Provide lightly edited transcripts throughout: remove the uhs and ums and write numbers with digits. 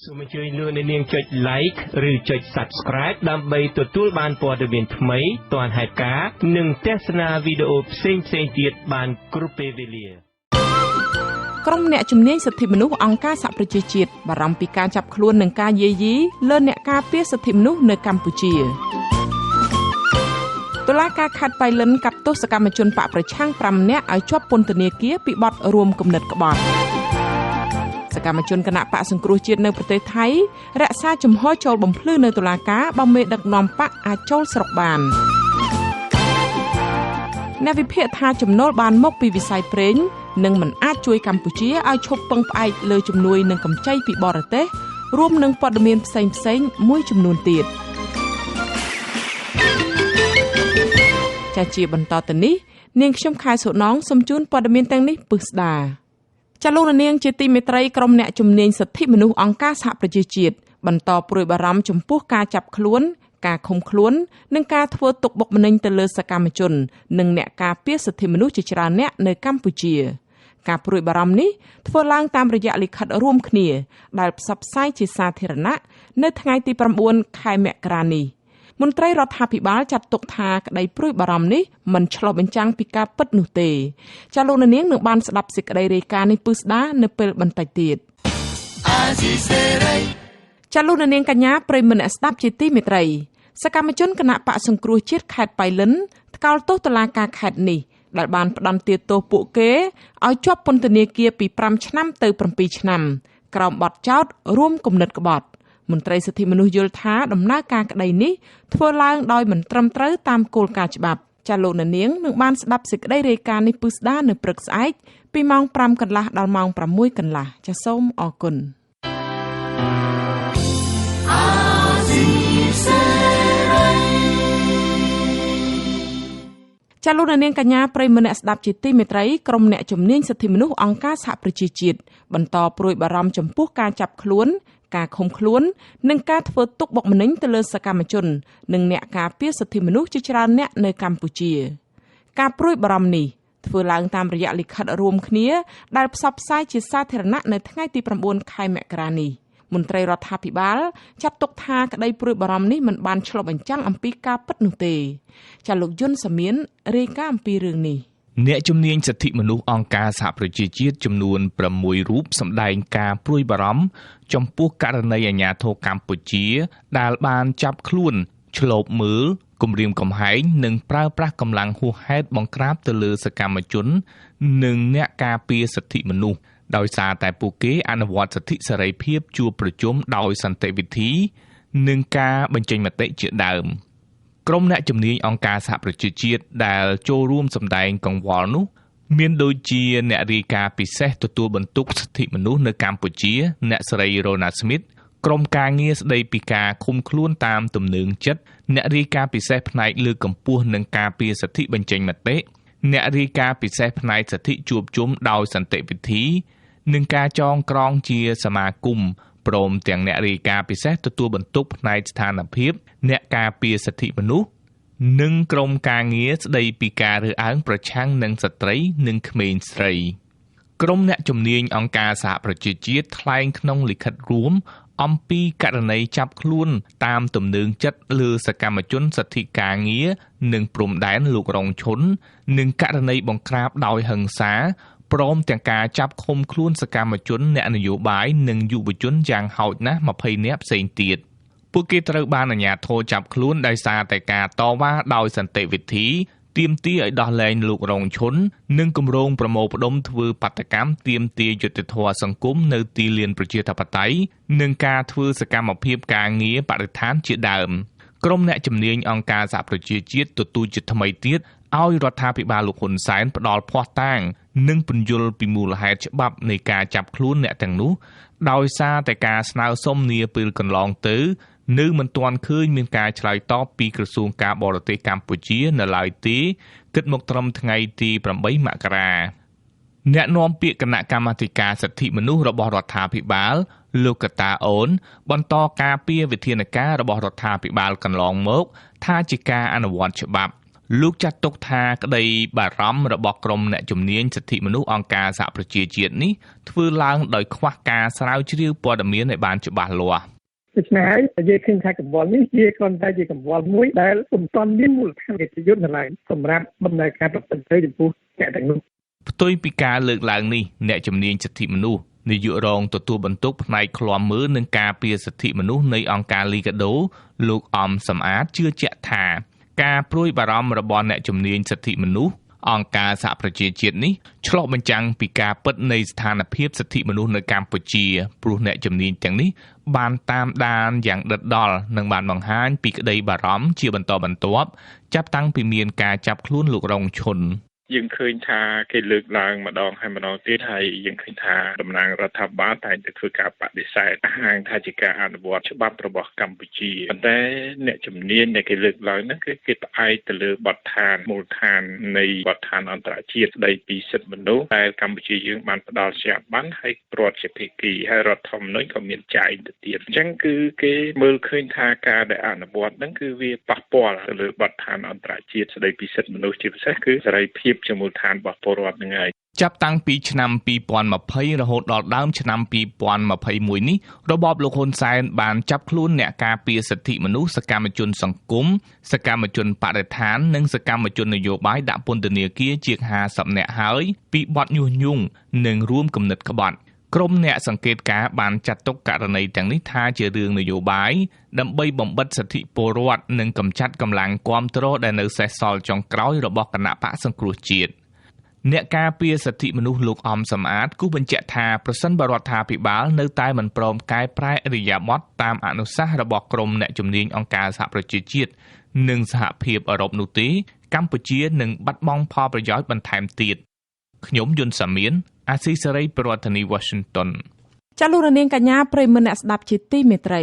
សូមអញ្ជើញលោកអ្នកនាងចុច like ឬចុច subscribe ដើម្បីទទួលបានព័ត៌មានថ្មីទាន់ហេតុការណ៍និងទស្សនាវីដេអូផ្សេងៗទៀតបានគ្រប់ពេលវេលាក្រុមអ្នកជំនាញសិទ្ធិមនុស្សអង្គការសហប្រជាជាតិបារម្ភពីការចាប់ខ្លួននិងការយាយីលើអ្នកការពារសិទ្ធិមនុស្សនៅកម្ពុជាតុលាការខេត្តបៃលិនកាត់ទោសកម្មជនបកប្រឆាំង5នាក់ឲ្យជាប់ពន្ធនាគារពីបទរួមគំនិតក្បត់សកម្មជនគណៈបកសង្គ្រោះជាតិនៅប្រទេសថៃរក្សាជំហរចូលបំភ្លឺនៅតុលាការបើមេដឹកនាំបកអាចចូលស្រុកបានអ្នកវិភាគថាចំណូលបានមកពីវិស័យប្រេងនឹងមិនអាចជួយកម្ពុជាឲ្យឈប់ពឹងផ្អែកលើជំនួយនិងកម្ចីពីបរទេសរួមនឹងព័ត៌មានផ្សេងៗមួយចំនួនទៀតជាបន្តទៅនេះនាងខ្ញុំខែសុណងសូមជូនព័ត៌មានទាំងនេះពិស្ដាចាលោកនាងជាទីមេត្រីក្រុមអ្នកជំនាញសិទ្ធិមនុស្សអង្គការសហប្រជាជាតិបន្តព្រួយបារម្ភចំពោះការចាប់ខ្លួនការឃុំខ្លួននិងការធ្វើទុកបុកម្នេញទៅលើសកម្មជននិងអ្នកការពារសិទ្ធិមនុស្សជាច្រើនអ្នកនៅកម្ពុជាការព្រួយបារម្ភនេះធ្វើឡើងតាមរយៈលិខិតរួមគ្នាដែលផ្សព្វផ្សាយជាសាធារណៈនៅថ្ងៃទី9ខែមករានេះមន្ត្រីរដ្ឋាភិបាលចាត់ទុកថាក្តីព្រួយបារម្ភនេះមិនឆ្លុះបញ្ចាំងពីការពិតនោះទេចាលោកនាងនឹងបានស្ដាប់សេចក្តីរាយការណ៍នេះពឹស្ដានៅពេលបន្តិចទៀតចាលោកនាងកញ្ញាប្រិយមិត្តអ្នកស្ដាប់ជាទីមេត្រីសកម្មជនគណៈបកសង្គ្រោះជាតិខេត្តបៃលិនថ្កោលទោសតុលាការខេត្តនេះដែលបានផ្តន្ទាទោសពួកគេឲ្យជាប់ពន្ធនាគារពី5ឆ្នាំទៅ7ឆ្នាំក្រោមបទចោទរួមគំនិតក្បត់មន្ត្រីសិទ្ធិមនុស្សយល់ថាដំណើរការក្តីនេះធ្វើឡើងដោយមិនត្រឹមត្រូវតាមគោលការណ៍ច្បាប់ចាលោកនាងនឹងបានស្ដាប់សេចក្តីរាយការណ៍នេះពឹស្ដានៅព្រឹកស្អែកពីម៉ោង5កន្លះដល់ម៉ោង6កន្លះចាសូមអរគុណចាលោកនាងកញ្ញាប្រិយមិត្តអ្នកស្ដាប់ជាទីមេត្រីក្រុមអ្នកជំនាញសិទ្ធិមនុស្សអង្គការសហប្រជាជាតិបន្តព្រួយបារម្ភចំពោះការចាប់ខ្លួនការឃុំខ្លួននិងការធ្វើទុកបុកម្នេញទៅលើសកម្មជននិងអ្នកការពារសិទ្ធិមនុស្សជាច្រើនអ្នកនៅកម្ពុជាការព្រួយបារម្ភនេះធ្វើឡើងតាមរយៈលិខិតរួមគ្នាដែលផ្សព្វផ្សាយជាសាធារណៈនៅថ្ងៃទី9ខែមករានេះមន្ត្រីរដ្ឋាភិបាលចាត់ទុកថាក្តីព្រួយបារម្ភនេះមិនបានឆ្លុះបញ្ចាំងអំពីការពិតនោះទេចាលោកយុនសាមៀនរាយការណ៍អំពីរឿងនេះអ្នកជំនាញសិទ្ធិមនុស្សអង្គការសហប្រជាជាតិចំនួន6រូបសម្ដែងការព្រួយបារម្ភចំពោះករណីអាញាធរកម្ពុជាដែលបានចាប់ខ្លួនឆ្លូបមើលគំរាមកំហែងនិងប្រើប្រាស់កម្លាំងហួសហេតុបង្ក្រាបទៅលើសកម្មជននិងអ្នកការពារសិទ្ធិមនុស្សដោយសារតែពួកគេអនុវត្តសិទ្ធិសេរីភាពជួបប្រជុំដោយសន្តិវិធីនិងការបញ្ចេញមតិជាដើមក្រុមអ្នកជំនាញអង្គការសហប្រជាជាតិដែលចូលរួមសម្ដែងកង្វល់នោះមានដូចជាអ្នករាយការណ៍ពិសេសទទួលបន្ទុកសិទ្ធិមនុស្សនៅកម្ពុជាអ្នកស្រី Rona Smith ក្រុមការងារស្ដីពីការឃុំខ្លួនតាមទំនើងចិត្តអ្នករាយការណ៍ពិសេសផ្នែកលើកកម្ពស់និងការពារសិទ្ធិបញ្ចេញមតិអ្នករាយការណ៍ពិសេសផ្នែកសិទ្ធិជួបជុំដោយសន្តិវិធីនិងការចងក្រងជាសមាគមព្រមទាំងអ្នករាយការណ៍ពិសេសទទួលបន្ទុកផ្នែកស្ថានភាពអ្នកការពារសិទ្ធិមនុស្សនិងក្រុមការងារស្ដីពីការរើសអើងប្រឆាំងនឹងស្ត្រីនិងក្មេងស្រីក្រុមអ្នកជំនាញអង្គការសហប្រជាជាតិថ្លែងក្នុងលិខិតរួមអំពីករណីចាប់ខ្លួនតាមទំនើងចិត្តលើសកម្មជនសិទ្ធិការងារនិងព្រំដែនលោករងឈុននិងករណីបង្ក្រាបដោយហិង្សាព្រមទាំងការចាប់ឃុំខ្លួនសកម្មជនអ្នកនយោបាយនិងយុវជនយ៉ាងហោចណាស់20នាក់ផ្សេងទៀតពួកគេត្រូវបានអាជ្ញាធរចាប់ខ្លួនដោយសារតែការតវ៉ាដោយសន្តិវិធីទាមទារឲ្យដោះលែងលោករងឈុននិងគម្រោងប្រមូលផ្ដុំធ្វើបាតកម្មទាមទារយុត្តិធម៌សង្គមនៅទីលានប្រជាធិបតេយ្យនិងការធ្វើសកម្មភាពការងារបរិស្ថានជាដើមក្រុមអ្នកជំនាញអង្គការសហប្រជាជាតិទទូចជាថ្មីទៀតឲ្យរដ្ឋាភិបាលលោកហ៊ុនសែនផ្ដល់ភស្តុតាងនិងពន្យល់ពីមូលហេតុច្បាប់នៃការចាប់ខ្លួនអ្នកទាំងនោះដោយសារតែការស្នើសុំនាពេលកន្លងទៅនៅមិនទាន់ឃើញមានការឆ្លើយតបពីក្រសួងការបរទេសកម្ពុជានៅឡើយទេគិតមកត្រឹមថ្ងៃទី8មករាអ្នកនាំពាក្យគណៈកម្មាធិការសិទ្ធិមនុស្សរបស់រដ្ឋាភិបាលលោកកតាអូនបន្តការពារវិធានការរបស់រដ្ឋាភិបាលកន្លងមកថាជាការអនុវត្តច្បាប់ លោកចាត់ទុកថាក្តីបារម្ភរបស់ក្រុមអ្នកជំនាញសិទ្ធិមនុស្សអង្គការសហប្រជាជាតិនេះធ្វើឡើងដោយខ្វះការស្រាវជ្រាវព័ត៌មានឲ្យបានច្បាស់លាស់ដូច្នេះហើយនិយាយឃើញថាកង្វល់នេះវាគ្រាន់តែជាកង្វល់មួយដែលមិនទាន់មានមូលដ្ឋានវិទ្យាយុទ្ធនៅឡើយសម្រាប់ដំណើរការប្រតិបត្តិចំពោះអ្នកទាំងនោះផ្ទុយពីការលើកឡើងនេះអ្នកជំនាញសិទ្ធិមនុស្សនាយករងទទួលបន្ទុកផ្នែកឃ្លាំមើលនិងការពារសិទ្ធិមនុស្សនៃអង្គការលីកាដូលោកអំសំអាតជឿជាក់ថាការព្រួយបារម្ភរបស់អ្នកជំនាញសិទ្ធិមនុស្សអង្គការសហប្រជាជាតិនេះឆ្លុះបញ្ចាំងពីការពិតនៃស្ថានភាពសិទ្ធិមនុស្សនៅកម្ពុជាព្រោះអ្នកជំនាញទាំងនេះបានតាមដានយ៉ាងដិតដល់និងបានបង្ហាញពីក្តីបារម្ភជាបន្តបន្ទាប់ចាប់តាំងពីមានការចាប់ខ្លួនលោករងឈុនយើងឃើញថាគេលើកឡើងម្ដងហើយម្ដងទៀតហើយយើងឃើញថាតំណាងរដ្ឋាភិបាលតែងតែធ្វើការបដិសេធហាងថាជាការអនុវត្តច្បាប់របស់កម្ពុជាប៉ុន្តែអ្នកជំនាញដែលគេលើកឡើងហ្នឹងគឺគេផ្អែកទៅលើបទដ្ឋានមូលដ្ឋាននៃបទដ្ឋានអន្តរជាតិស្ដីពីសិទ្ធិមនុស្សដែលកម្ពុជាយើងបានផ្ដល់ជាបានហើយរដ្ឋជាភាគីហើយរដ្ឋធម្មនុញ្ញក៏មានចែងទៅទៀតអញ្ចឹងគឺគេមើលឃើញថាការដែលអនុវត្តហ្នឹងគឺវាប៉ះពាល់ទៅលើបទដ្ឋានអន្តរជាតិស្ដីពីសិទ្ធិមនុស្សជាពិសេសគឺសេរីភាពជាមូលដ្ឋានរបស់ពលរដ្ឋនឹងហើយចាប់តាំងពីឆ្នាំ2020រហូតដល់ដើមឆ្នាំ2021នេះរបបលោកហ៊ុនសែនបានចាប់ខ្លួនអ្នកការពារសិទ្ធិមនុស្សសកម្មជនសង្គមសកម្មជនបរិស្ថាននិងសកម្មជននយោបាយដាក់ពន្ធនាគារជាង50នាក់ហើយពីបទញុះញង់និងរួមគំនិតក្បត់ក្រុមអ្នកសង្កេតការណ៍បានចាត់ទុកករណីទាំងនេះថាជារឿងនយោបាយដើម្បីបំបិទសិទ្ធិពលរដ្ឋនិងកម្ចាត់កម្លាំងគាំទ្រដែលនៅសេសសល់ចុងក្រោយរបស់គណៈបកសង្គ្រោះជាតិអ្នកការពារសិទ្ធិមនុស្សលោកអំសំអាតគូបញ្ជាក់ថាប្រសិនបើរដ្ឋាភិបាលនៅតែមិនព្រមកែប្រែឥរិយាបថតាមអនុសាសន៍របស់ក្រុមអ្នកជំនាញអង្គការសហប្រជាជាតិនិងសហភាពអឺរ៉ុបនោះទេកម្ពុជានឹងបាត់បង់ផលប្រយោជន៍បន្ថែមទៀតខ្ញុំយុនសាមៀនអាស៊ីសេរីប្រធានាធិបតី Washington ចាលោករនាងកញ្ញាប្រិយមិត្តអ្នកស្ដាប់ជាទីមេត្រី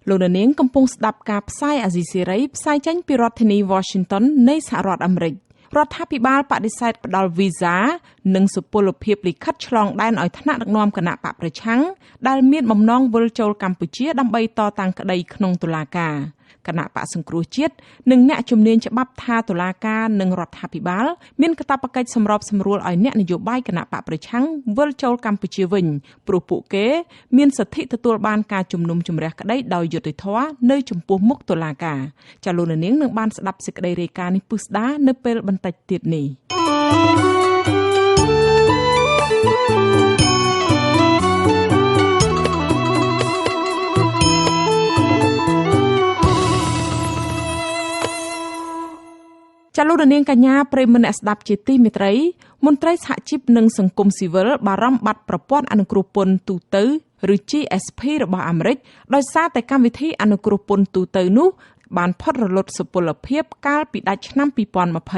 លោករនាងកំពុងស្ដាប់ការផ្សាយអាស៊ីសេរីផ្សាយចេញពីរដ្ឋធានី Washington នៃសហរដ្ឋអាមេរិករដ្ឋាភិបាលបដិសេធផ្ដល់វីសានិងសុពលភាពលិខិតឆ្លងដែនឲ្យថ្នាក់ដឹកនាំគណៈបកប្រឆាំងដែលមានបំណងវិលចូលកម្ពុជាដើម្បីតតាំងក្តីក្នុងតុលាការគណៈបកសង្គ្រោះជាតិនិងអ្នកជំនាញច្បាប់ថាតុលាការនិងរដ្ឋាភិបាលមានកាតព្វកិច្ចសម្របសម្រួលឲ្យអ្នកនយោបាយគណៈបកប្រឆាំងវិលចូលកម្ពុជាវិញព្រោះពួកគេមានសិទ្ធិទទួលបានការជំនុំជម្រះក្តីដោយយុត្តិធម៌នៅចំពោះមុខតុលាការចាលោកនាងនឹងបានស្ដាប់សេចក្តីរាយការណ៍នេះពិស្ដានៅពេលបន្តិចទៀតនេះចាលោករនាងកញ្ញាប្រិយមិត្តអ្នកស្ដាប់ជាទីមេត្រីមន្ត្រីសហជីពនិងសង្គមស៊ីវិលបារម្ភបាត់ប្រព័ន្ធអនុគ្រោះពន្ធទូទៅឬ GSP របស់អាមេរិកដោយសារតែកម្មវិធីអនុគ្រោះពន្ធទូទៅនោះបានផុតរលត់សុពលភាពកាលពីដាច់ឆ្នាំ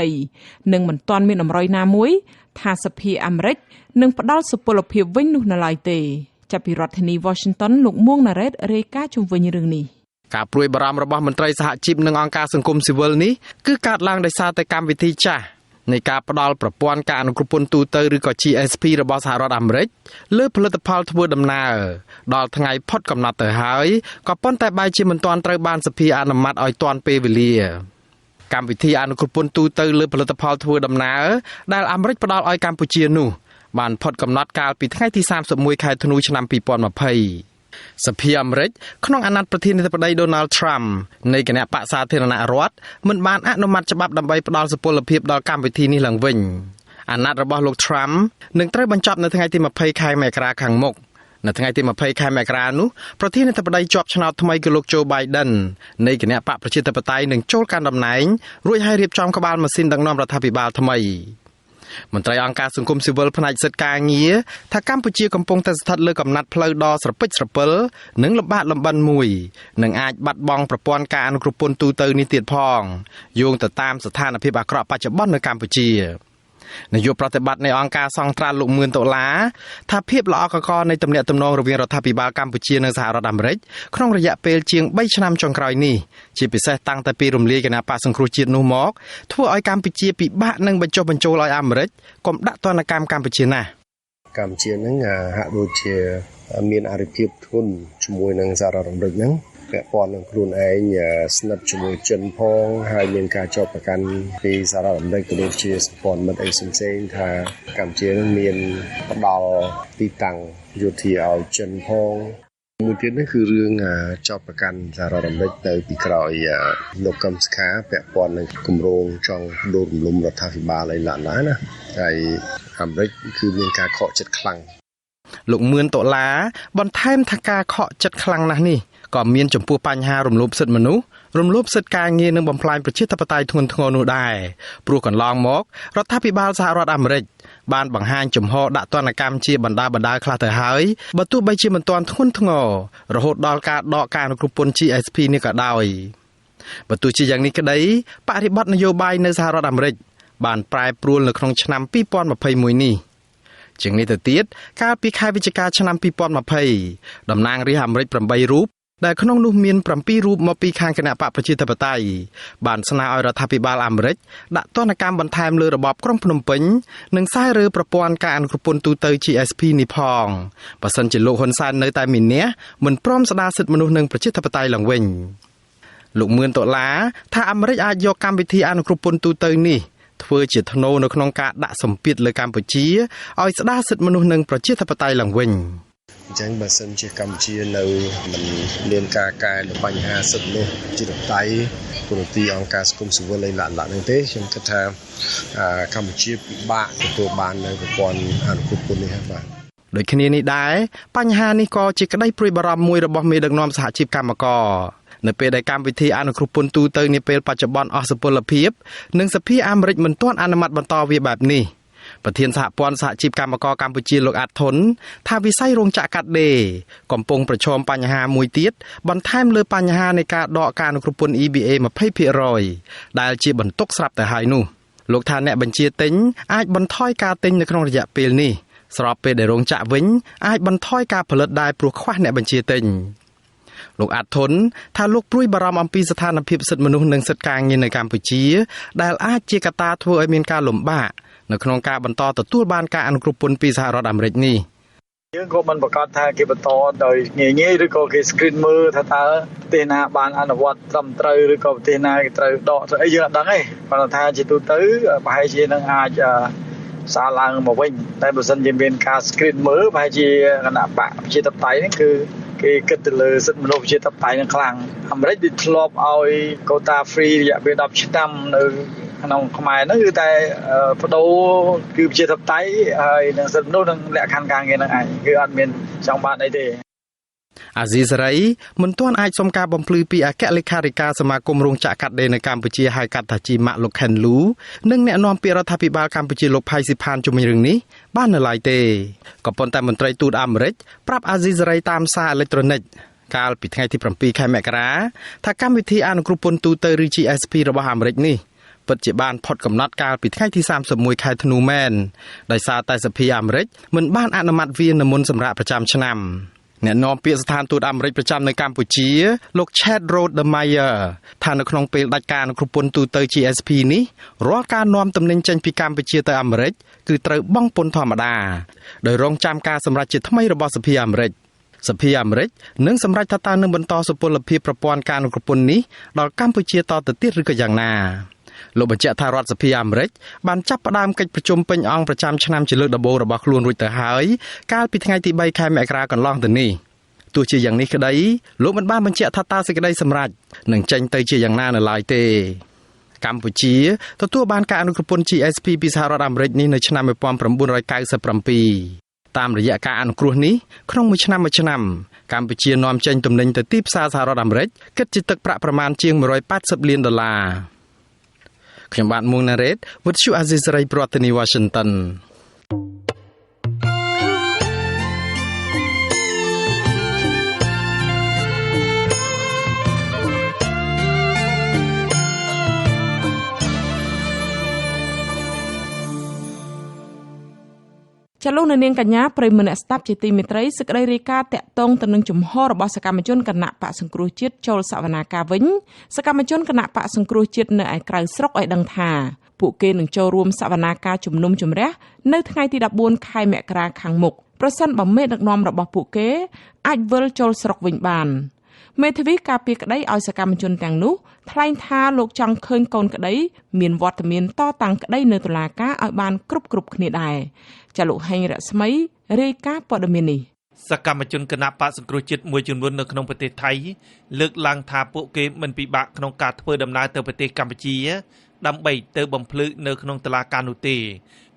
2020និងមិនទាន់មានតម្រុយណាមួយថាសភាអាមេរិកនឹងផ្ដល់សុពលភាពវិញនោះនៅឡើយទេចាប់ពីរដ្ឋធានី Washington លោកមួងណារ៉េតរាយការណ៍ជុំវិញរឿងនេះការព្រួយបារម្ភរបស់មន្ត្រីសហជីពនិងអង្គការសង្គមស៊ីវិលនេះគឺកើតឡើងដោយសារតែកម្មវិធីចាស់នៃការផ្ដល់ប្រព័ន្ធការអនុគ្រោះពន្ធទូទៅឬក៏ GSP របស់សហរដ្ឋអាមេរិកលើផលិតផលធ្វើដំណើរដល់ថ្ងៃផុតកំណត់ទៅហើយក៏ប៉ុន្តែបែរជាមិនទាន់ត្រូវបានសភាអនុម័តឲ្យទាន់ពេលវេលាកម្មវិធីអនុគ្រោះពន្ធទូទៅលើផលិតផលធ្វើដំណើរដែលអាមេរិកផ្ដល់ឲ្យកម្ពុជានោះបានផុតកំណត់កាលពីថ្ងៃទី31ខែធ្នូឆ្នាំ2020សភាអាមេរិកក្នុងអាណត្តិប្រធានាធិបតី Donald Trump នៃគណៈបក្សសាធារណរដ្ឋមិនបានអនុម័តច្បាប់ដើម្បីផ្ដល់សុពលភាពដល់កម្មវិធីនេះឡើងវិញអាណត្តិរបស់លោក Trump នឹងត្រូវបញ្ចប់នៅថ្ងៃទី20ខែមករាខាងមុខនៅថ្ងៃទី20ខែមករានោះប្រធានាធិបតីជាប់ឆ្នោតថ្មីគឺលោក Joe Biden នៃគណៈបកប្រជាធិបតេយ្យនឹងចូលកាន់តំណែងរួចហើយរៀបចំក្បាលម៉ាស៊ីនដឹកនាំរដ្ឋាភិបាលថ្មីមន្ត្រីអង្គការសង្គមស៊ីវិលផ្នែកសិទ្ធិការងារថាកម្ពុជាកំពុងតែស្ថិតលើកំណាត់ផ្លូវដ៏ស្រពិចស្រពិលនិងលំបាកលំបិនមួយនឹងអាចបាត់បង់ប្រព័ន្ធការអនុគ្រោះពន្ធទូទៅនេះទៀតផងយោងទៅតាមស្ថានភាពអាក្រក់បច្ចុប្បន្ននៅកម្ពុជានាយកប្រតិបត្តិនៃអង្គការសង្ត្រាល់លោកមឿនដុល្លារថាភាពល្អកកនៃទំនាក់ទំនងរវាងរដ្ឋាភិបាលកម្ពុជានិងសហរដ្ឋអាមេរិកក្នុងរយៈពេលជាង3ឆ្នាំចុងក្រោយនេះជាពិសេសតាំងតែពីរំលាយគណៈបក្សសង្គ្រោះជាតិនោះមកធ្វើឲ្យកម្ពុជាពិបាកនឹងបញ្ចុះបញ្ចូលឲ្យអាមេរិកកុំដាក់ទណ្ឌកម្មកម្ពុជាណាស់កម្ពុជានឹងហាក់ដូចជាមានអរិភាពធ្ងន់ជាមួយនឹងសហរដ្ឋអាមេរិកហ្នឹង ពាក់ព័ន្ធនឹងខ្លួនឯងស្និទ្ធជាមួយចិនផងហើយមានការចោទប្រកាន់ពីសហរដ្ឋអាមេរិកក៏ដូចជាសម្ព័ន្ធមិត្តអីផ្សេងៗថាកម្ពុជានឹងមានផ្ដល់ទីតាំងយោធាឲ្យចិនផងមួយទៀតនេះគឺរឿងចោទប្រកាន់សហរដ្ឋអាមេរិកនៅពីក្រោយលោកកឹមសុខាពាក់ព័ន្ធនឹងគម្រោងចង់ដួលរំលំរដ្ឋាភិបាលអីឡាណាហើយអាមេរិកគឺមានការខកចិត្តខ្លាំងលោកមឿនដុល្លារបន្ថែមថាការខកចិត្តខ្លាំងណាស់នេះក៏មានចំពោះបញ្ហារំលោភសិទ្ធិមនុស្សរំលោភសិទ្ធិការងារនិងបំផ្លាញប្រជាធិបតេយ្យធ្ងន់ធ្ងរនោះដែរព្រោះកន្លងមករដ្ឋាភិបាលសហរដ្ឋអាមេរិកបានបង្ហាញចំហដាក់ទណ្ឌកម្មជាបណ្ដាខ្លះទៅហើយបើទោះបីជាមិនទាន់ធ្ងន់ធ្ងររហូតដល់ការដកការអនុគ្រោះពន្ធ GSP នេះក៏ដោយបើទោះជាយ៉ាងនេះក្តីបរិបទនយោបាយនៅសហរដ្ឋអាមេរិកបានប្រែប្រួលនៅក្នុងឆ្នាំ2021នេះជាងនេះទៅទៀតកាលពីខែវិច្ឆិកាឆ្នាំ2020តំណាងរាស្ត្រអាមេរិក8រូបដែលក្នុងនោះមាន7រូបមកពីខាងគណបកប្រជាធិបតេយ្យបានស្នើឲ្យរដ្ឋាភិបាលអាមេរិកដាក់ទណ្ឌកម្មបន្ថែមលើរបបក្រុងភ្នំពេញនិងខ្សែរើប្រព័ន្ធការអនុគ្រោះពន្ធទូទៅ GSP នេះផងបើសិនជាលោកហ៊ុនសែននៅតែមានអ្នកមិនព្រមស្ដារសិទ្ធិមនុស្សនិងប្រជាធិបតេយ្យឡើងវិញលោកមឿនដុល្លារថាអាមេរិកអាចយកកម្មវិធីអនុគ្រោះពន្ធទូទៅនេះធ្វើជាធ្នូនៅក្នុងការដាក់សម្ពាធលើកម្ពុជាឲ្យស្ដារសិទ្ធិមនុស្សនិងប្រជាធិបតេយ្យឡើងវិញអញ្ចឹងបើសិនជាកម្ពុជានៅមិនមានការកែលើបញ្ហាសិទ្ធិមនុស្សជាតៃទូរទស្សន៍អង្គការសង្គមស៊ីវិលឯឡាក់នេះទេខ្ញុំគិតថាកម្ពុជាពិបាកទទួលបាននៅប្រព័ន្ធអនុគ្រោះពន្ធនេះហើយបាទដូចគ្នានេះដែរបញ្ហានេះក៏ជាក្តីព្រួយបារម្ភមួយរបស់មេដឹកនាំសហជីពកម្មករនៅពេលដែលកម្មវិធីអនុគ្រោះពន្ធទូទៅនាពេលបច្ចុប្បន្នអស់សុពលភាពនិងសភាអាមេរិកមិនទាន់អនុម័តបន្តវាបែបនេះប្រធានសហព័ន្ធសហជីពកម្មករកម្ពុជាលោកអាត់ធុនថាវិស័យរោងចក្រកាត់ដេរកំពុងប្រឈមបញ្ហាមួយទៀតបន្ថែមលើបញ្ហានៃការដកការអនុគ្រោះពន្ធ EBA 20% ដែលជាបន្ទុកស្រាប់ទៅហើយនោះលោកថាអ្នកបញ្ជាទិញអាចបន្ថយការទិញនៅក្នុងរយៈពេលនេះស្របពេលដែលរោងចក្រវិញអាចបន្ថយការផលិតដែរព្រោះខ្វះអ្នកបញ្ជាទិញលោកអាត់ធុនថាលោកព្រួយបារម្ភអំពីស្ថានភាពសិទ្ធិមនុស្សនិងសិទ្ធិការងារនៅកម្ពុជាដែលអាចជាកត្តាធ្វើឲ្យមានការលំបាកនៅក្នុងការបន្តទទួលបានការអនុគ្រោះពន្ធពីសហរដ្ឋអាមេរិកនេះយើងក៏មិនប្រកាសថាគេបន្តដោយងាយឬក៏គេ screen មើលថាតើប្រទេសណាបានអនុវត្តត្រឹមត្រូវឬក៏ប្រទេសណាគេត្រូវដកទៅអីយើងអត់ដឹងទេគាត់ថាជាទូទៅប្រហែលជានឹងអាចសារឡើងមកវិញតែបើសិនជាមានការ screen មើលប្រហែលជាគណៈបកប្រជាធិបតេយ្យនេះគឺគេគិតទៅលើសិទ្ធិមនុស្សប្រជាធិបតេយ្យនឹងខ្លាំងអាមេរិកដែលធ្លាប់ឲ្យកូតា free រយៈពេល10ឆ្នាំនៅក្នុងខ្មែរហ្នឹងគឺតែបដូរគឺប្រជាធិបតេយ្យហើយនឹងសិទ្ធិមនុស្សនិងលក្ខខណ្ឌការងារហ្នឹងឯងគឺអត់មានចង់បានអីទេអាស៊ីសេរីមិនទាន់អាចសុំការបំភ្លឺពីអគ្គលេខាធិការសមាគមរោងចក្រកាត់ដេរនៅកម្ពុជាហៅកាត់ថាជីម៉ាក់លោកខេនលូនិងអ្នកនាំពាក្យរដ្ឋាភិបាលកម្ពុជាលោកផៃស៊ីផានជំវិញរឿងនេះបាននៅឡើយទេក៏ប៉ុន្តែមន្ត្រីទូតអាមេរិកប្រាប់អាស៊ីសេរីតាមសារអេឡិចត្រូនិកកាលពីថ្ងៃទី7ខែមករាថាកម្មវិធីអនុគ្រោះពន្ធទូទៅឬ GSP របស់អាមេរិកនេះពិតជាបានផុតកំណត់កាលពីថ្ងៃទី31ខែធ្នូមែនដោយសារតែសភាអាមេរិកមិនបានអនុម័តវានៅមុនសម្រាប់ប្រចាំឆ្នាំអ្នកនាំពាក្យស្ថានទូតអាមេរិកប្រចាំនៅកម្ពុជាលោក Chad Rodemeyer ថានៅក្នុងពេលដាច់ការអនុគ្រោះពន្ធទូទៅ GSP នេះរាល់ការនាំទំនិញចេញពីកម្ពុជាទៅអាមេរិកគឺត្រូវបង់ពន្ធធម្មតាដោយរងចាំការសម្រេចជាថ្មីរបស់សភាអាមេរិកសភាអាមេរិកនឹងសម្រេចថាតើនឹងបន្តសុពលភាពប្រព័ន្ធការអនុគ្រោះពន្ធនេះដល់កម្ពុជាតទៅទៀតឬក៏យ៉ាងណាលោកបញ្ជាក់ថារដ្ឋសភាអាមេរិកបានចាប់ផ្ដើមកិច្ចប្រជុំពេញអង្គប្រចាំឆ្នាំជាលើកដំបូងរបស់ខ្លួនរួចទៅហើយកាលពីថ្ងៃទី3ខែមករាកន្លងទៅនេះទោះជាយ៉ាងនេះក្តីលោកមិនបានបញ្ជាក់ថាតើសេចក្តីសម្រេចនឹងចេញទៅជាយ៉ាងណានៅឡើយទេកម្ពុជាទទួលបានការអនុគ្រោះពន្ធ GSP ពីសហរដ្ឋអាមេរិកនេះនៅឆ្នាំ1997តាមរយៈការអនុគ្រោះនេះក្នុងមួយឆ្នាំកម្ពុជានាំចេញទំនិញទៅទីផ្សារសហរដ្ឋអាមេរិកគិតជាទឹកប្រាក់ប្រមាណជាង$180 លានខ្ញុំបាទមួងណារ៉េតវិទ្យុអាស៊ីសេរីប្រធានាទី Washington ចលនានាងកញ្ញាប្រិមនៈស្ដាប់ជាទីមេត្រីសេចក្តីរាយការណ៍តាក់ទងទៅនឹងជំហររបស់សកម្មជនគណៈបកសង្គ្រោះជាតិចូលសវនាការវិញសកម្មជនគណៈបកសង្គ្រោះជាតិនៅឯក្រៅស្រុកឲ្យដឹងថាពួកគេនឹងចូលរួមសវនាការជំនុំជម្រះនៅថ្ងៃទី14ខែមករាខាងមុខប្រសិនបើមេដឹកនាំរបស់ពួកគេអាចវិលចូលស្រុកវិញបាន មេធាវីការពារក្តីឲ្យសកម្មជនទាំងនោះថ្លែងថាលោកចង់ឃើញកូនក្តីមានវត្តមានតតាំងក្តីនៅតុលាការឲ្យបានគ្រប់គ្នាដែរចាលោកហេងរស្មីរាយការណ៍ព័ត៌មាននេះសកម្មជនគណបកសង្គ្រោះជាតិមួយចំនួននៅក្នុងប្រទេសថៃលើកឡើងថាពួកគេមិនពិបាកក្នុងការធ្វើដំណើរទៅប្រទេសកម្ពុជាដើម្បីទៅបំភ្លឺនៅក្នុងតុលាការនោះទេ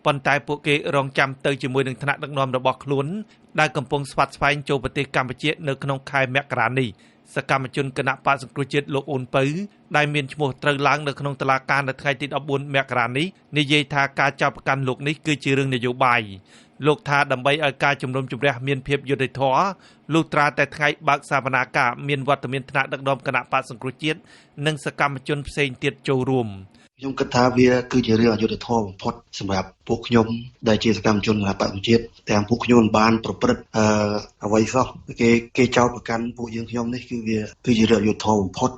ប៉ុន្តែពួកគេរងចាំទៅជាមួយនឹងថ្នាក់ដឹកនាំរបស់ខ្លួនដែលកំពុងស្វាត់ស្វែងចូលប្រទេសកម្ពុជានៅក្នុងខែមករានេះសកម្មជនគណបកសង្គ្រោះជាតិលោកអូនពៅដែលមានឈ្មោះត្រូវឡើងនៅក្នុងតុលាការនៅថ្ងៃទី14មករានេះនិយាយថាការចាប់ប្រកាន់លោកនេះគឺជារឿងនយោបាយលោកថាដើម្បីឲ្យការជំនុំជម្រះមានភាពយុត្តិធម៌លុះត្រាតែថ្ងៃបើកសវនាការមានវត្តមានថ្នាក់ដឹកនាំគណៈបកសង្គ្រោះជាតិនិងសកម្មជនផ្សេងទៀតចូលរួមខ្ញុំគិតថាវាគឺជារឿងអយុត្តិធម៌បំផុតសម្រាប់ពួកខ្ញុំដែលជាសកម្មជនគណៈបកជាតិទាំងពួកខ្ញុំបានប្រព្រឹត្តអ្វីសោះគេចោទប្រកាន់ពួកយើងខ្ញុំនេះគឺជារឿងអយុត្តិធម៌បំផុត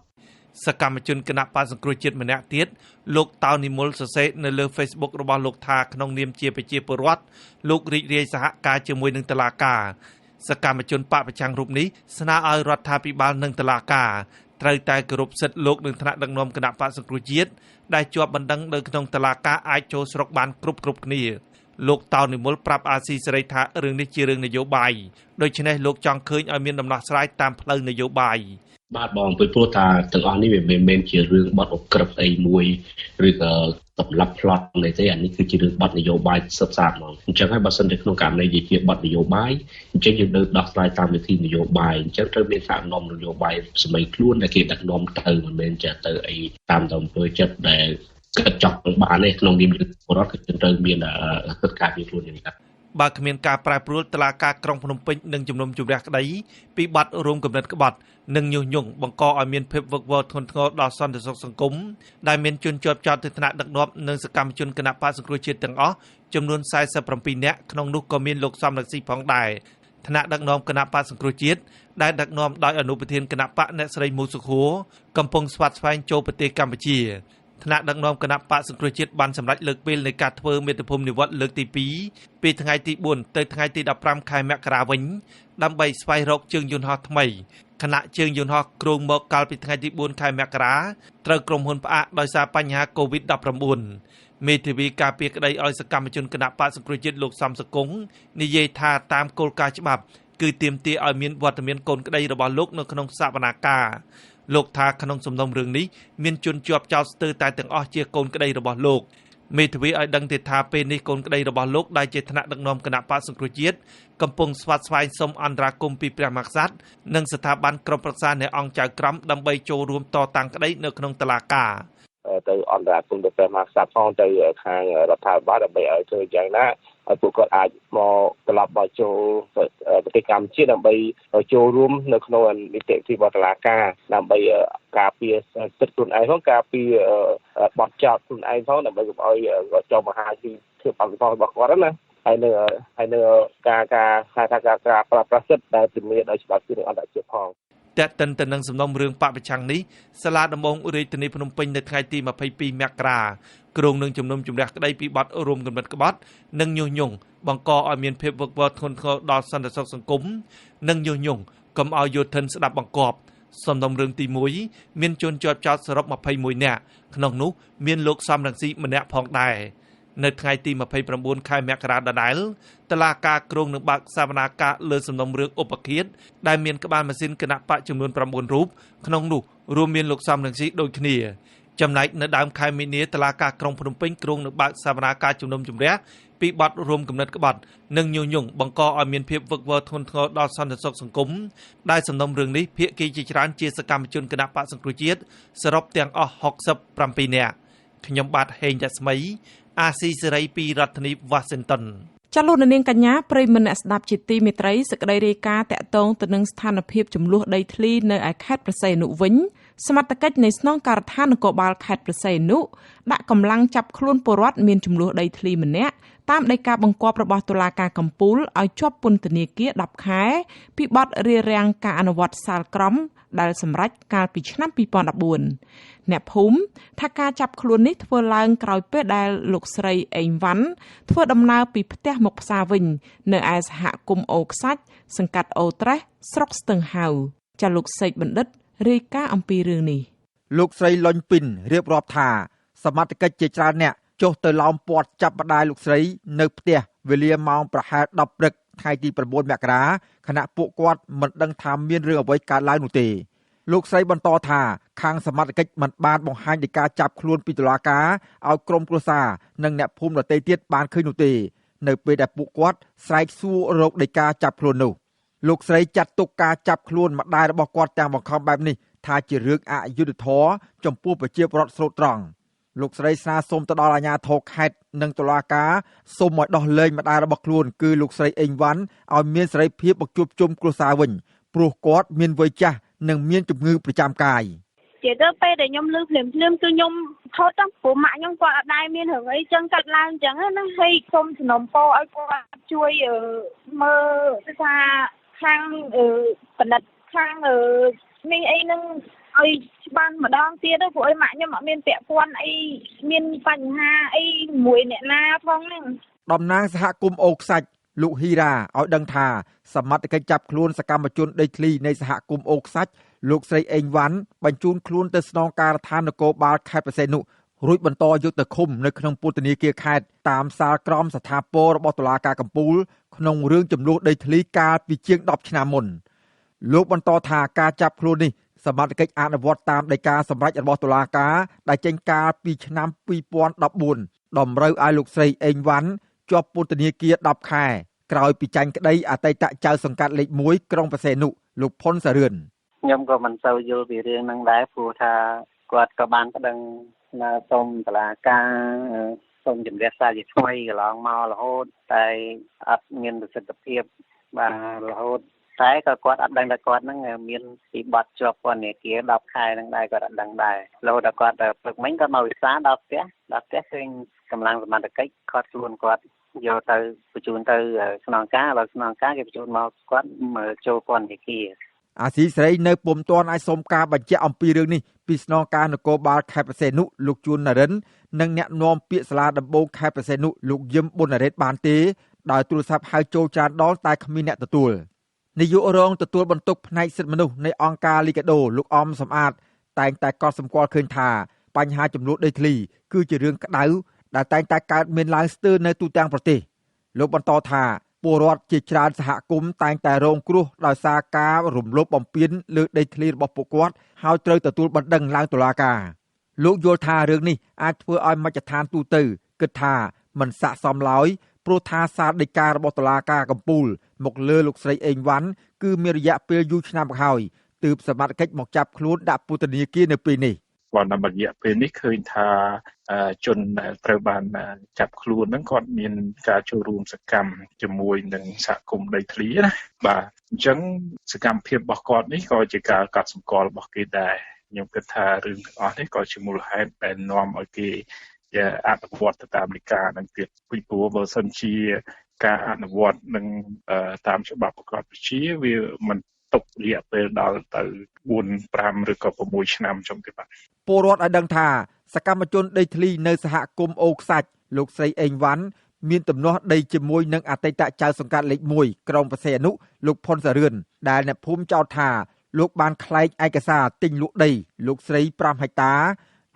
សកម្មជនគណៈបកសង្គ្រោះជាតិម្នាក់ទៀតលោកតោនិមលសរសេរនៅលើ Facebook របស់លោកថាក្នុងនាមជាប្រជាពលរដ្ឋលោករីករាយសហការជាមួយនឹងតុលាការសកម្មជនបកប្រឆាំងរូបនេះស្នើឲ្យរដ្ឋាភិបាលនិងតុលាការត្រូវតែគោរពសិទ្ធិលោកនិងថ្នាក់ដឹកនាំគណៈបកសង្គ្រោះជាតិដែលជាប់បណ្ដឹងនៅក្នុងតុលាការអាចចូលស្រុកបានគ្រប់គ្នាលោកតោនិមលប្រាប់អាស៊ីសេរីថារឿងនេះជារឿងនយោបាយដូច្នេះលោកចង់ឃើញឲ្យមានដំណោះស្រាយតាមផ្លូវនយោបាយបាទបងពីព្រោះថាទាំងអស់នេះវាមិនមែនជារឿងបទអក្រិតអីមួយឬក៏សម្រាប់ផ្លត់នេះទេអានេះគឺជារឿងបទនយោបាយសិក្សាហ្មងអញ្ចឹងហើយបើសិនជាក្នុងករណីជាបទនយោបាយអញ្ចឹងយើងនៅដោះស្រាយតាមវិធីនយោបាយអញ្ចឹងត្រូវមានការនាំនយោបាយសម្ដីខ្លួនដែលគេដឹកនាំទៅមិនមែនចេះទៅអីតាមទៅអំពើចិត្តដែលគិតចង់បានទេក្នុងនាមជាពលរដ្ឋគឺត្រូវមានគិតការពីខ្លួនយ៉ាងណាបើគ្មានការប្រែប្រួលតុលាការក្រុងភ្នំពេញនឹងជំនុំជម្រះក្តីពីបទរួមគំនិតក្បត់និងញុះញង់បង្កឲ្យមានភាពវឹកវរធ្ងន់ធ្ងរដល់សន្តិសុខសង្គមដែលមានជនជាប់ចោទទៅថ្នាក់ដឹកនាំនិងសកម្មជនគណបកសង្គ្រោះជាតិទាំងអស់ចំនួន47នាក់ក្នុងនោះក៏មានលោកសំរងស៊ីផងដែរថ្នាក់ដឹកនាំគណបកសង្គ្រោះជាតិដែលដឹកនាំដោយអនុប្រធានគណបកអ្នកស្រីមូសុខួរកំពុងស្វាត់ស្វែងចូលប្រទេសកម្ពុជាថ្នាក់ដឹកនាំគណៈបកសង្គ្រោះជាតិបានសម្រេចលើកពេលនៃការធ្វើមាតុភូមិនិវត្តន៍លើកទី2ពីថ្ងៃទី4ទៅថ្ងៃទី15ខែមករាវិញដើម្បីស្វែងរកជើងយន្តហោះថ្មីខណៈជើងយន្តហោះគ្រោងមកកាលពីថ្ងៃទី4ខែមករាត្រូវក្រុមហ៊ុនផ្អាកដោយសារបញ្ហា COVID-19 មេធាវីការពារក្តីឲ្យសកម្មជនគណៈបកសង្គ្រោះជាតិលោកសំសកុងនិយាយថាតាមគោលការណ៍ច្បាប់គឺទាមទារឲ្យមានវត្តមានកូនក្តីរបស់លោកនៅក្នុងសវនាការលោកថាក្នុងសំណុំរឿងនេះមានជនជាប់ចោទស្ទើរតែទាំងអស់ជាកូនក្តីរបស់លោកមេធាវីឲ្យដឹងទៀតថាពេលនេះកូនក្តីរបស់លោកដែលជាថ្នាក់ដឹកនាំគណៈបកសង្គ្រោះជាតិកំពុងស្វាត់ស្វែងសុំអន្តរាគមន៍ពីព្រះមហាក្សត្រនិងស្ថាប័នក្រុមប្រឹក្សានៃអង្គចៅក្រមដើម្បីចូលរួមតតាំងក្តីនៅក្នុងតុលាការទៅអន្តរាគមន៍ទៅព្រះមហាក្សត្រផងទៅខាងរដ្ឋាភិបាលដើម្បីឲ្យធ្វើយ៉ាងណាឲ្យពួកគាត់អាចមកត្រឡប់មកចូលប្រទេសកម្ពុជាដើម្បីចូលរួមនៅក្នុងនីតិវិធីរបស់តុលាការដើម្បីការពារសិទ្ធិខ្លួនឯងផងការពារបទចោទខ្លួនឯងផងដើម្បីកុំឲ្យចូលមហាជីធ្វើអន្តររបស់គាត់ណាហើយនៅការប្រើប្រាស់សិទ្ធិដែលជំនាញដោយច្បាប់គឺអន្តរជាតិផងតែកតិនទៅនឹងសំណុំរឿងបកប្រឆាំងនេះសាលាដំបងរាជធានីភ្នំពេញនៅថ្ងៃទី22មករាគ្រងនឹងជំនុំជម្រះក្តីពីបទរួមគំនិតក្បត់និងញុះញង់បង្កឲ្យមានភាពវឹកវរធ្ងន់ធ្ងរដល់សន្តិសុខសង្គមនិងញុះញង់កុំឲ្យយោធិនស្ដាប់បង្គាប់សំណុំរឿងទី1មានជនជាប់ចោទសរុប21នាក់ក្នុងនោះមានលោកសំរងស៊ីម្នាក់ផងដែរនៅថ្ងៃទី29ខែមករាដដែលតុលាការគ្រងនឹងបើកសវនាការលើសំណុំរឿងឧបឃាតដែលមានក្បាលម៉ាស៊ីនគណៈបកចំនួន9រូបក្នុងនោះរួមមានលោកសំរងស៊ីដូចគ្នាចំណែកនៅដើមខែមីនាតុលាការក្រុងភ្នំពេញគ្រងនឹងបើកសវនាការជំនុំជម្រះពីបទរួមគំនិតក្បត់និងញុះញង់បង្កឲ្យមានភាពវឹកវរធ្ងន់ធ្ងរដល់សន្តិសុខសង្គមដែលសំណុំរឿងនេះភាគីជាច្រើនជាសកម្មជនគណៈបកសង្គ្រោះជាតិសរុបទាំងអស់67នាក់ខ្ញុំបាទហេងរស្មីអាស៊ីសេរីពីរដ្ឋធានី Washington ចាលោកនាងកញ្ញាប្រិយមិត្តអ្នកស្ដាប់ជាទីមេត្រីសេចក្តីរាយការណ៍តាក់ទងទៅនឹងស្ថានភាពចំនួនដីធ្លីនៅឯខេត្តព្រះសីហនុវិញសមត្ថកិច្ចនៃស្នងការដ្ឋាននគរបាលខេត្តព្រះសីហនុដាក់កម្លាំងចាប់ខ្លួនពលរដ្ឋមានចំនួនដីធ្លីម្នាក់តាមដីកាបង្គាប់របស់តុលាការកំពូលឲ្យជាប់ពន្ធនាគារ10ខែពីបទរារាំងការអនុវត្តសាលក្រមដែលសម្រេចកាលពីឆ្នាំ2014អ្នកភូមិថាការចាប់ខ្លួននេះធ្វើឡើងក្រោយពេលដែលលោកស្រីអេងវ៉ាន់ធ្វើដំណើរពីផ្ទះមកផ្សារវិញនៅឯសហគមន៍អូខ្សាច់សង្កាត់អូត្រេសស្រុកស្ទឹងហៅ ចាលោកសេកបណ្ឌិតរាយការណ៍អំពីរឿងនេះលោកស្រីលុញពីនរៀបរាប់ថាសមត្ថកិច្ចជាច្រើនអ្នកចុះទៅឡោមព័ទ្ធចាប់ម្ដាយលោកស្រីនៅផ្ទះវេលាម៉ោងប្រហែល10ព្រឹកថ្ងៃទី9មករាខណៈពួកគាត់មិនដឹងថាមានរឿងអ្វីកើតឡើងនោះទេលោកស្រីបន្តថាខាងសមត្ថកិច្ចមិនបានបង្ហាញដីកាចាប់ខ្លួនពីតុលាការឲ្យក្រុមគ្រួសារនិងអ្នកភូមិដទៃទៀតបានឃើញនោះទេនៅពេលដែលពួកគាត់ស្រែកសួររកដីកាចាប់ខ្លួននោះលោកស្រីចាត់ទុកការចាប់ខ្លួនម្ដាយរបស់គាត់ទាំងបង្ខំបែបនេះថាជារឿងអយុត្តិធម៌ចំពោះប្រជាពលរដ្ឋស្លូតត្រង់លោកស្រីស្នើសុំទៅដល់អាជ្ញាធរខេត្តនិងតុលាការសូមឲ្យដោះលែងម្ដាយរបស់ខ្លួនគឺលោកស្រីអេងវ៉ាន់ឲ្យមានសេរីភាពមកជួបជុំគ្រួសារវិញព្រោះគាត់មានវ័យចាស់និងមានជំងឺប្រចាំកាយជាទៅពេលដែលខ្ញុំលឺភ្លាមគឺខ្ញុំថតទៅព្រោះម៉ាក់ខ្ញុំគាត់អត់ដែរមានរឿងអីចឹងកាត់ឡើងចឹងណាហើយសូមសំណូមពរឲ្យគាត់ជួយមើលថាខាងបណ្ឌិតខាងនេះអីនឹងឲ្យច្បាស់ម្ដងទៀតព្រោះឲ្យម៉ាក់ខ្ញុំអត់មានពាក់ព័ន្ធអីមានបញ្ហាអីមួយអ្នកណាផងហ្នឹងតំណាងសហគមន៍អូខ្សាច់លោកហ៊ីរ៉ាឲ្យដឹងថាសមត្ថកិច្ចចាប់ខ្លួនសកម្មជនដីធ្លីនៃសហគមន៍អូខ្សាច់លោកស្រីអេងវ៉ាន់បញ្ជូនខ្លួនទៅស្នងការដ្ឋាននគរបាលខេត្តបរសៃនុរួចបន្តយកទៅឃុំនៅក្នុងពន្ធនាគារខេត្តតាមសាលក្រមស្ថាពររបស់តុលាការកំពូលក្នុងរឿងចំនួនដីធ្លីកាលពីជាង10ឆ្នាំមុនលោកបន្តថាការចាប់ខ្លួននេះសមត្ថកិច្ចអនុវត្តតាមដីកាសម្រេចរបស់តុលាការដែលចេញកាលពីឆ្នាំ2014តម្រូវឲ្យលោកស្រីអេងវ៉ាន់ជាប់ពន្ធនាគារ10ខែក្រោយពីចាញ់ក្តីអតីតចៅសង្កាត់លេខ1ក្រុងបរសៃនុលោកផុនសារឿនខ្ញុំក៏មិនសូវយល់ពីរឿងហ្នឹងដែរព្រោះថាគាត់ក៏បានប្តឹងនៅសុំតុលាការសុំជំនះសារជាថ្មីកន្លងមករហូតតែអត់មានប្រសិទ្ធភាពបាទរហូតតែក៏គាត់អត់ដឹងថាគាត់ហ្នឹងមានពីបត្តិជាប់ពន្ធនាគារ10ខែហ្នឹងដែរគាត់អត់ដឹងដែររហូតដល់គាត់ព្រឹកមិញគាត់មកវិសាដល់ផ្ទះឃើញកម្លាំងសមត្ថកិច្ចខាត់ខ្លួនគាត់យកទៅបញ្ជូនទៅស្នងការបើស្នងការគេបញ្ជូនមកគាត់មកចូលពន្ធនាគារអាស៊ីសេរីនៅពុំទាន់អាចសុំការបញ្ជាក់អំពីរឿងនេះពីស្នងការនគរបាលខេត្តបរសៃនុលោកជួននរិននិងអ្នកនាំពាក្យសាលាដំបងខេត្តបរសៃនុលោកយឹមប៊ុនណារ៉េតបានទេដោយទូរស័ព្ទហៅចូលច្រើនដងតែគ្មានអ្នកទទួលនាយករងទទួលបន្ទុកផ្នែកសិទ្ធិមនុស្សនៃអង្គការលីកាដូលោកអំសំអាតតែងតែកត់សម្គាល់ឃើញថាបញ្ហាចំនួនដីធ្លីគឺជារឿងក្តៅដែលតែងតែកើតមានឡើងស្ទើរនៅទូទាំងប្រទេសលោកបន្តថាពលរដ្ឋជាច្រើនសហគមន៍តែងតែរងគ្រោះដោយសារការរំលោភបំពានលើដីធ្លីរបស់ពួកគាត់ហើយត្រូវទទួលបណ្ដឹងឡើងតុលាការលោកយល់ថារឿងនេះអាចធ្វើឲ្យមជ្ឈដ្ឋានទូទៅគិតថាមិនស័ក្តិសមឡើយព្រោះថាសារដីការបស់តុលាការកំពូលមកលើលោកស្រីអេងវ៉ាន់គឺមានរយៈពេលយូរឆ្នាំមកហើយទើបសមត្ថកិច្ចមកចាប់ខ្លួនដាក់ពន្ធនាគារនៅពេលនេះគាត់តាមរយៈពេលនេះឃើញថាជនត្រូវបានចាប់ខ្លួនហ្នឹងគាត់មានការចូលរួមសកម្មជាមួយនឹងសហគមន៍ដីធ្លីណាបាទអញ្ចឹងសកម្មភាពរបស់គាត់នេះក៏ជាការកត់សម្គាល់របស់គេដែរខ្ញុំគិតថារឿងទាំងអស់នេះក៏ជាមូលហេតុដែលនាំឲ្យគេអនុវត្តទៅតាមនីការនឹងទៀតពីព្រោះបើសិនជាការអនុវត្តនឹងតាមច្បាប់ប្រកបវិជ្ជាវាមិនទុករយៈពេលដល់ទៅ4, 5ឬក៏6ឆ្នាំចុងទៀតបាទពលរដ្ឋឲ្យដឹងថាសកម្មជនដីធ្លីនៅសហគមន៍អូខ្សាច់លោកស្រីអេងវ៉ាន់មានទំនាស់ដីជាមួយនឹងអតីតចៅសង្កាត់លេខ1ក្រុងបរសៃនុលោកផុនសារឿនដែលអ្នកភូមិចោទថាលោកបានក្លែងឯកសារទិញលក់ដីលោកស្រី5ហិកតា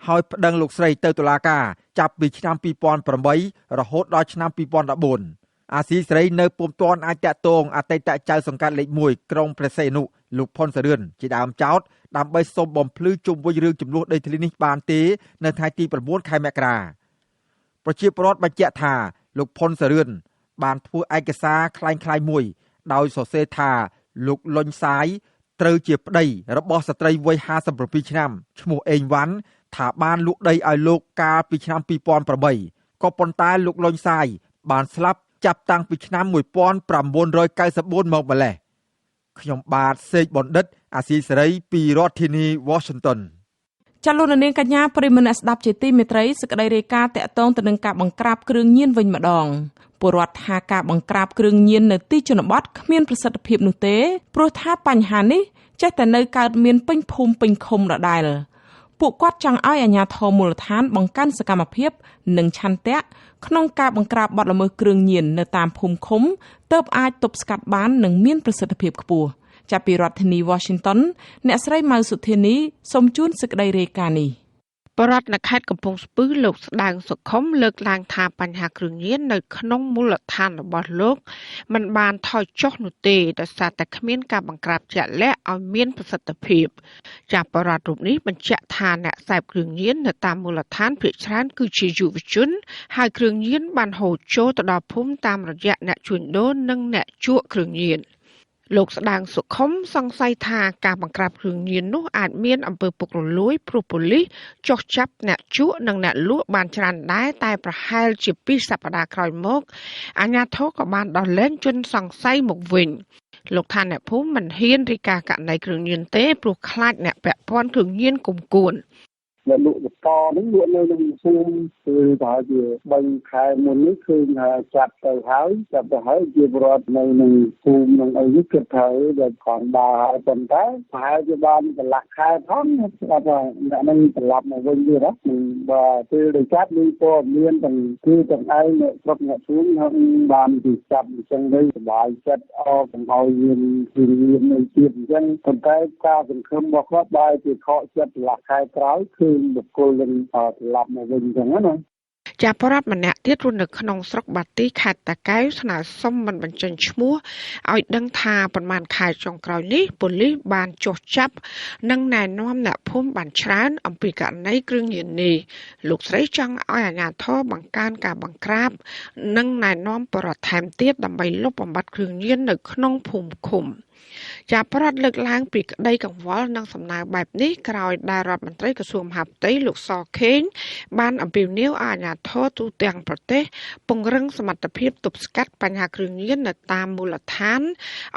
ហើយប្តឹងលោកស្រីទៅតុលាការចាប់ពីឆ្នាំ2008រហូតដល់ឆ្នាំ2014អាស៊ីសេរីនៅពុំទាន់អាចតាក់ទងអតីតចៅសង្កាត់លេខ1ក្រុងព្រះសីហនុលោកផុនសារឿនជាដើមចោតដើម្បីសូមបំភ្លឺជុំវិញរឿងចំនួនដីធ្លីនេះបានទេនៅថ្ងៃទី9ខែមករាប្រជាពលរដ្ឋបញ្ជាក់ថាលោកផុនសារឿនបានធ្វើឯកសារคล้ายៗមួយដោយសរសេរថាលោកលុញសាយត្រូវជាប្តីរបស់ស្ត្រីវ័យ57ឆ្នាំឈ្មោះអេងវ៉ាន់ថាបានលក់ដីឲ្យលោកកាលពីឆ្នាំ2008ក៏ប៉ុន្តែលោកលុញសាយបានស្លាប់ចាប់តាំងពីឆ្នាំ1994មកម្លេះខ្ញុំបាទសេកបណ្ឌិតអាស៊ីសេរីពីរដ្ឋធានី Washington ចលនានាងកញ្ញាប្រិមនៈស្ដាប់ជាទីមេត្រីសេចក្តីរាយការណ៍តាក់ទងទៅនឹងការបង្ក្រាបគ្រឿងញៀនវិញម្ដងពលរដ្ឋថាការបង្ក្រាបគ្រឿងញៀននៅទីជនបទគ្មានប្រសិទ្ធភាពនោះទេព្រោះថាបញ្ហានេះចេះតែនៅកើតមានពេញភូមិពេញឃុំដដែលពួកគាត់ចង់ឲ្យអាជ្ញាធរមូលដ្ឋានបង្កើនសកម្មភាពនិងឆន្ទៈក្នុងការបង្ក្រាបបទល្មើសគ្រឿងញៀននៅតាមភូមិឃុំទើបអាចទប់ស្កាត់បាននិងមានប្រសិទ្ធភាពខ្ពស់ ចាប់ពីរដ្ឋធានី Washington អ្នកស្រីម៉ៅសុធានីសូមជូនសេចក្តីរាយការណ៍នេះបរដ្ឋនៅខេត្តកំពង់ស្ពឺលោកស្ដាងសុខុមលើកឡើងថាបញ្ហាគ្រឿងញៀននៅក្នុងមូលដ្ឋានរបស់លោកមិនបានថយចុះនោះទេដោយសារតែគ្មានការបង្ក្រាបជាក់លាក់ឲ្យមានប្រសិទ្ធភាពចាបរដ្ឋរូបនេះបញ្ជាក់ថាអ្នកសេពគ្រឿងញៀននៅតាមមូលដ្ឋានភាគច្រើនគឺជាយុវជនហើយគ្រឿងញៀនបានហូរចូលទៅដល់ភូមិតាមរយៈអ្នកជួញដូរនិងអ្នកជក់គ្រឿងញៀនលោកស្ដាងសុខុមសង្ស័យថាការបង្ក្រាបគ្រឿងញៀននោះអាចមានអំពើពុករលួយព្រោះប៉ូលីសចុះចាប់អ្នកជក់និងអ្នកលក់បានច្រើនដែរតែប្រហែលជា2សប្តាហ៍ក្រោយមកអាជ្ញាធរក៏បានដោះលែងជនសង្ស័យមកវិញលោកថាអ្នកភូមិមិនហ៊ានរាយការណ៍ករណីគ្រឿងញៀនទេព្រោះខ្លាចអ្នកពាក់ព័ន្ធគ្រឿងញៀនគុំគួនដែលលក់បតហ្នឹងលក់នៅក្នុងភូមិគឺថាជា3ខែមុននេះគឺចាប់ទៅហើយជាបរិវត្តនៅក្នុងភូមិនឹងអីនេះគិតថាដែលខំដើរហើយប៉ុន្តែប្រហែលជាបានកន្លះខែផងស្រាប់ថាអ្នកនឹងត្រឡប់មកវិញទៀតណាបាទពេលដែលចាប់មានព័ត៌មានទាំងគឺទាំងឯងអ្នកស្រុកអ្នកភូមិហ្នឹងបានទីចាប់អញ្ចឹងទៅសុបាយចិត្តអស់កុំឲ្យមានគ្រឿងញៀននៅទៀតអញ្ចឹងប៉ុន្តែការសង្ឃឹមរបស់គាត់បែរជាខកចិត្តកន្លះខែក្រោយគឺបុគ្គលនឹងត្រឡប់មកវិញអញ្ចឹងណាចាបរដ្ឋម្នាក់ទៀតរស់នៅក្នុងស្រុកបាទីខេត្តតាកែវស្នើសុំមិនបញ្ចេញឈ្មោះឲ្យដឹងថាប្រមាណខែចុងក្រោយនេះប៉ូលីសបានចុះចាប់និងណែនាំអ្នកភូមិបានច្រើនអំពីករណីគ្រឿងញៀននេះលោកស្រីចង់ឲ្យអាជ្ញាធរបង្កើនការបង្ក្រាបនិងណែនាំបរិវត្តថែមទៀតដើម្បីលុបបំបាត់គ្រឿងញៀននៅក្នុងភូមិឃុំចាបរដ្ឋលើកឡើងពីក្តីកង្វល់និងសំណើបែបនេះក្រោយដែលរដ្ឋមន្ត្រីក្រសួងមហាផ្ទៃលោកសខេងបានអំពាវនាវឲ្យអាជ្ញាធរទូទាំងប្រទេសពង្រឹងសមត្ថភាពទប់ស្កាត់បញ្ហាគ្រឿងញៀននៅតាមមូលដ្ឋាន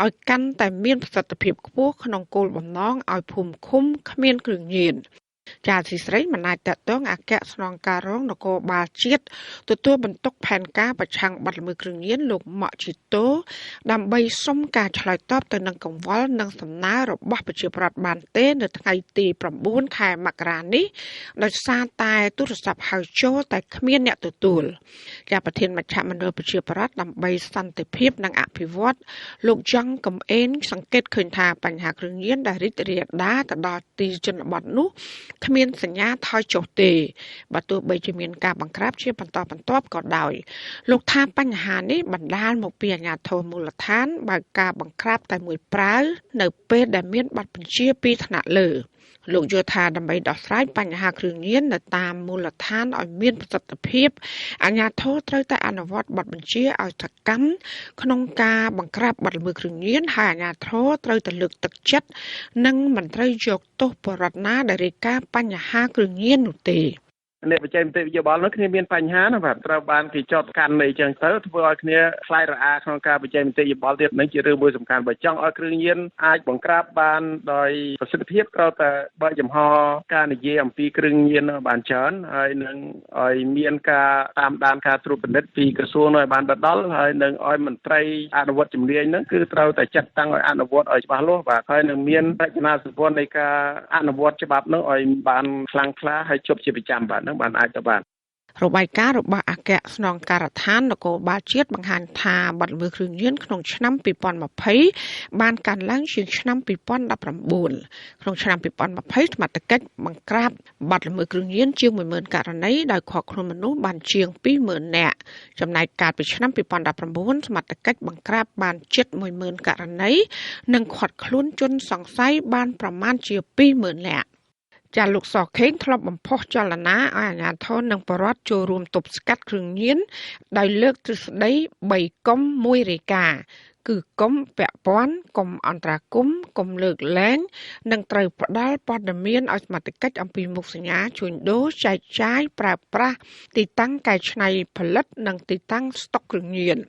ឲ្យកាន់តែមានប្រសិទ្ធភាពខ្ពស់ក្នុងគោលបំណងឲ្យភូមិឃុំគ្មានគ្រឿងញៀនចាស៊ីស្រីមិនអាចតតងអគ្គស្នងការរងនគរបាលជាតិទទួលបន្ទុកផែនការប្រឆាំងបទល្មើសគ្រឿងញៀនលោកម៉ាក់ជីតូដើម្បីសុំការឆ្លើយតបទៅនឹងកង្វល់និងសំណើរបស់ប្រជាប្រដ្ឋបានទេនៅថ្ងៃទី9ខែមករានេះដោយសារតែទូរស័ព្ទហៅចូលតែគ្មានអ្នកទទួលចាប្រធានមជ្ឈមណ្ឌលប្រជាប្រដ្ឋដើម្បីសន្តិភាពនិងអភិវឌ្ឍលោកចង់កំអេងសង្កេតឃើញថាបញ្ហាគ្រឿងញៀនដែលរីករាលដាលទៅដល់ទីជនបទនោះគ្មានសញ្ញាថយចុះទេបើទោះបីជាមានការបង្ក្រាបជាបន្តបន្ទាប់ក៏ដោយលោកថាបញ្ហានេះបណ្ដាលមកពីអាជ្ញាធរមូលដ្ឋានបើកការបង្ក្រាបតែមួយប្រាវនៅពេលដែលមានបទបញ្ជាពីថ្នាក់លើលោកយល់ថាដើម្បីដោះស្រាយបញ្ហាគ្រឿងញៀននៅតាមមូលដ្ឋានឲ្យមានប្រសិទ្ធភាពអាជ្ញាធរត្រូវតែអនុវត្តបទបញ្ជាឲ្យសកម្មក្នុងការបង្ក្រាបបទល្មើសគ្រឿងញៀនហើយអាជ្ញាធរត្រូវតែលើកទឹកចិត្តនិងមិនត្រូវយកទោសបរិវត្តណាដែលរាយការណ៍បញ្ហាគ្រឿងញៀននោះទេអ្នកបច្ចេកវិទ្យាយោបល់នោះគ្នាមានបញ្ហាណាបាទត្រូវបានគេចោទកាន់អីចឹងទៅធ្វើឲ្យគ្នាខ្លាចរអាក្នុងការបច្ចេកវិទ្យាយោបល់ទៀតនឹងជារឿងមួយសំខាន់បើចង់ឲ្យគ្រឿងញៀនអាចបង្ក្រាបបានដោយប្រសិទ្ធភាពត្រូវតែបើកចំហការនិយាយអំពីគ្រឿងញៀនបានច្រើនហើយនឹងឲ្យមានការតាមដានការត្រួតពិនិត្យពីក្រសួងនោះឲ្យបានដដល់ហើយនឹងឲ្យមន្ត្រីអនុវត្តជំនាញហ្នឹងគឺត្រូវតែចាត់តាំងឲ្យអនុវត្តឲ្យច្បាស់លាស់បាទហើយនឹងមានរចនាសម្ព័ន្ធនៃការអនុវត្តច្បាប់នោះឲ្យបានខ្លាំងក្លាហើយជប់ជាប្រចាំបាទបានអាចទៅបានរបាយការណ៍របស់អគ្គស្នងការដ្ឋាននគរបាលជាតិបង្ហាញថាបទល្មើសគ្រឿងញៀនក្នុងឆ្នាំ2020បានកើនឡើងជាងឆ្នាំ2019ក្នុងឆ្នាំ2020សមត្ថកិច្ចបង្ក្រាបបទល្មើសគ្រឿងញៀនជាង 10000 ករណីដោយឃាត់ខ្លួនមនុស្សបានជាង 20000 នាក់ចំណែកកាលពីឆ្នាំ2019សមត្ថកិច្ចបង្ក្រាបបានជិត 10000 ករណីនិងឃាត់ខ្លួនជនសង្ស័យបានប្រមាណជា 20000 នាក់ចាលោកសខេងធ្លាប់បំផុសចលនាឲ្យអាជ្ញាធរនិងបរដ្ឋចូលរួមទប់ស្កាត់គ្រឿងញៀនដោយលើកទ្រឹស្ដី3កុំ1រាយការណ៍គឺកុំពាក់ព័ន្ធកុំអន្តរាគមន៍កុំលើកលែងនិងត្រូវផ្ដល់ព័ត៌មានឲ្យសមត្ថកិច្ចអំពីមុខសញ្ញាជួញដូរចែកចាយប្រើប្រាស់ទីតាំងកែច្នៃផលិតនិងទីតាំងស្តុកគ្រឿងញៀន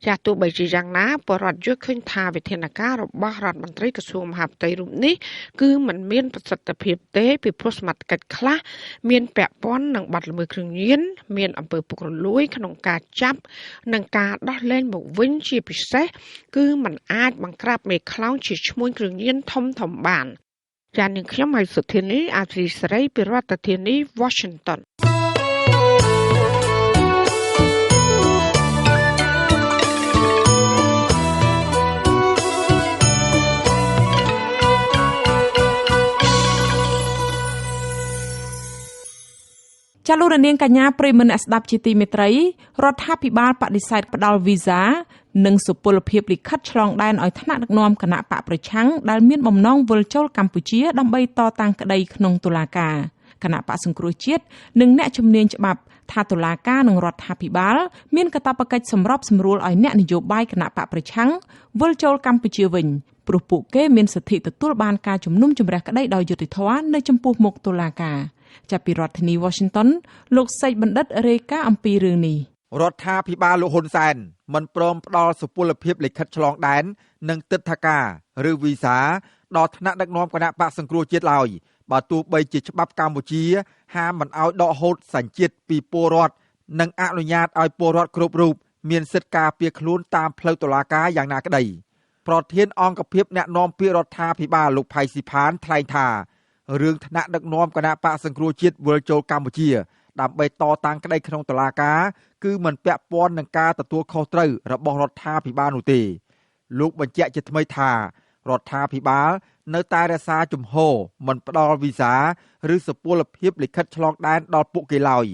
ចាទោះបីជាយ៉ាងណាបរដ្ឋយល់ឃើញថាវិធានការរបស់រដ្ឋមន្ត្រីក្រសួងមហាផ្ទៃរូបនេះគឺមិនមានប្រសិទ្ធភាពទេពីព្រោះសមត្ថកិច្ចខ្លះមានពាក់ព័ន្ធនឹងបទល្មើសគ្រឿងញៀនមានអំពើពុករលួយក្នុងការចាប់និងការដោះលែងមកវិញជាពិសេសគឺมันអាចបង្ក្រាបមេខ្លោងជាឈ្មួញគ្រឿងញៀនធំបានចានាងខ្ញុំហៃសុធានីអាទ្រីសេរីពីរដ្ឋធានី Washington ចាលោកនាងកញ្ញាប្រិយមិត្តអ្នកស្ដាប់ជាទីមេត្រីរដ្ឋាភិបាលបដិសេធផ្ដល់វីសានិងសុពលភាពលិខិតឆ្លងដែនឲ្យថ្នាក់ដឹកនាំគណៈបកប្រឆាំងដែលមានបំណងវិលចូលកម្ពុជាដើម្បីតតាំងក្តីក្នុងតុលាការគណៈបកសង្គ្រោះជាតិនិងអ្នកជំនាញច្បាប់ថាតុលាការនិងរដ្ឋាភិបាលមានកាតព្វកិច្ចសម្របសម្រួលឲ្យអ្នកនយោបាយគណៈបកប្រឆាំងវិលចូលកម្ពុជាវិញព្រោះពួកគេមានសិទ្ធិទទួលបានការជំនុំជម្រះក្តីដោយយុត្តិធម៌នៅចំពោះមុខតុលាការចាប់ពីរដ្ឋធានី Washington លោកសេចបណ្ឌិតរាយការណ៍អំពីរឿងនេះរដ្ឋាភិបាលលោកហ៊ុនសែនមិនព្រមផ្ដល់សុពលភាពលិខិតឆ្លងដែននិងទិដ្ឋាការឬវីសាដល់ថ្នាក់ដឹកនាំគណៈបកសង្គ្រោះជាតិឡើយបើទោះបីជាច្បាប់កម្ពុជាហាមមិនឲ្យដកហូតសញ្ជាតិពីពលរដ្ឋនិងអនុញ្ញាតឲ្យពលរដ្ឋគ្រប់រូបមានសិទ្ធិការពារខ្លួនតាមផ្លូវតុលាការយ៉ាងណាក្តីប្រធានអង្គភិបអ្នកនាំពាក្យរដ្ឋាភិបាលលោកផៃស៊ីផានថ្លែងថារឿងថ្នាក់ដឹកនាំគណៈបកសង្គ្រោះជាតិវិលចូលកម្ពុជាដើម្បីតតាំងក្តីក្នុងតុលាការគឺមិនពាក់ព័ន្ធនឹងការទទួលខុសត្រូវរបស់រដ្ឋាភិបាលនោះទេលោកបញ្ជាក់ជាថ្មីថារដ្ឋាភិបាលនៅតែរក្សាជំហរមិនផ្ដល់វីសាឬសុពលភាពលិខិតឆ្លងដែនដល់ពួកគេឡើយ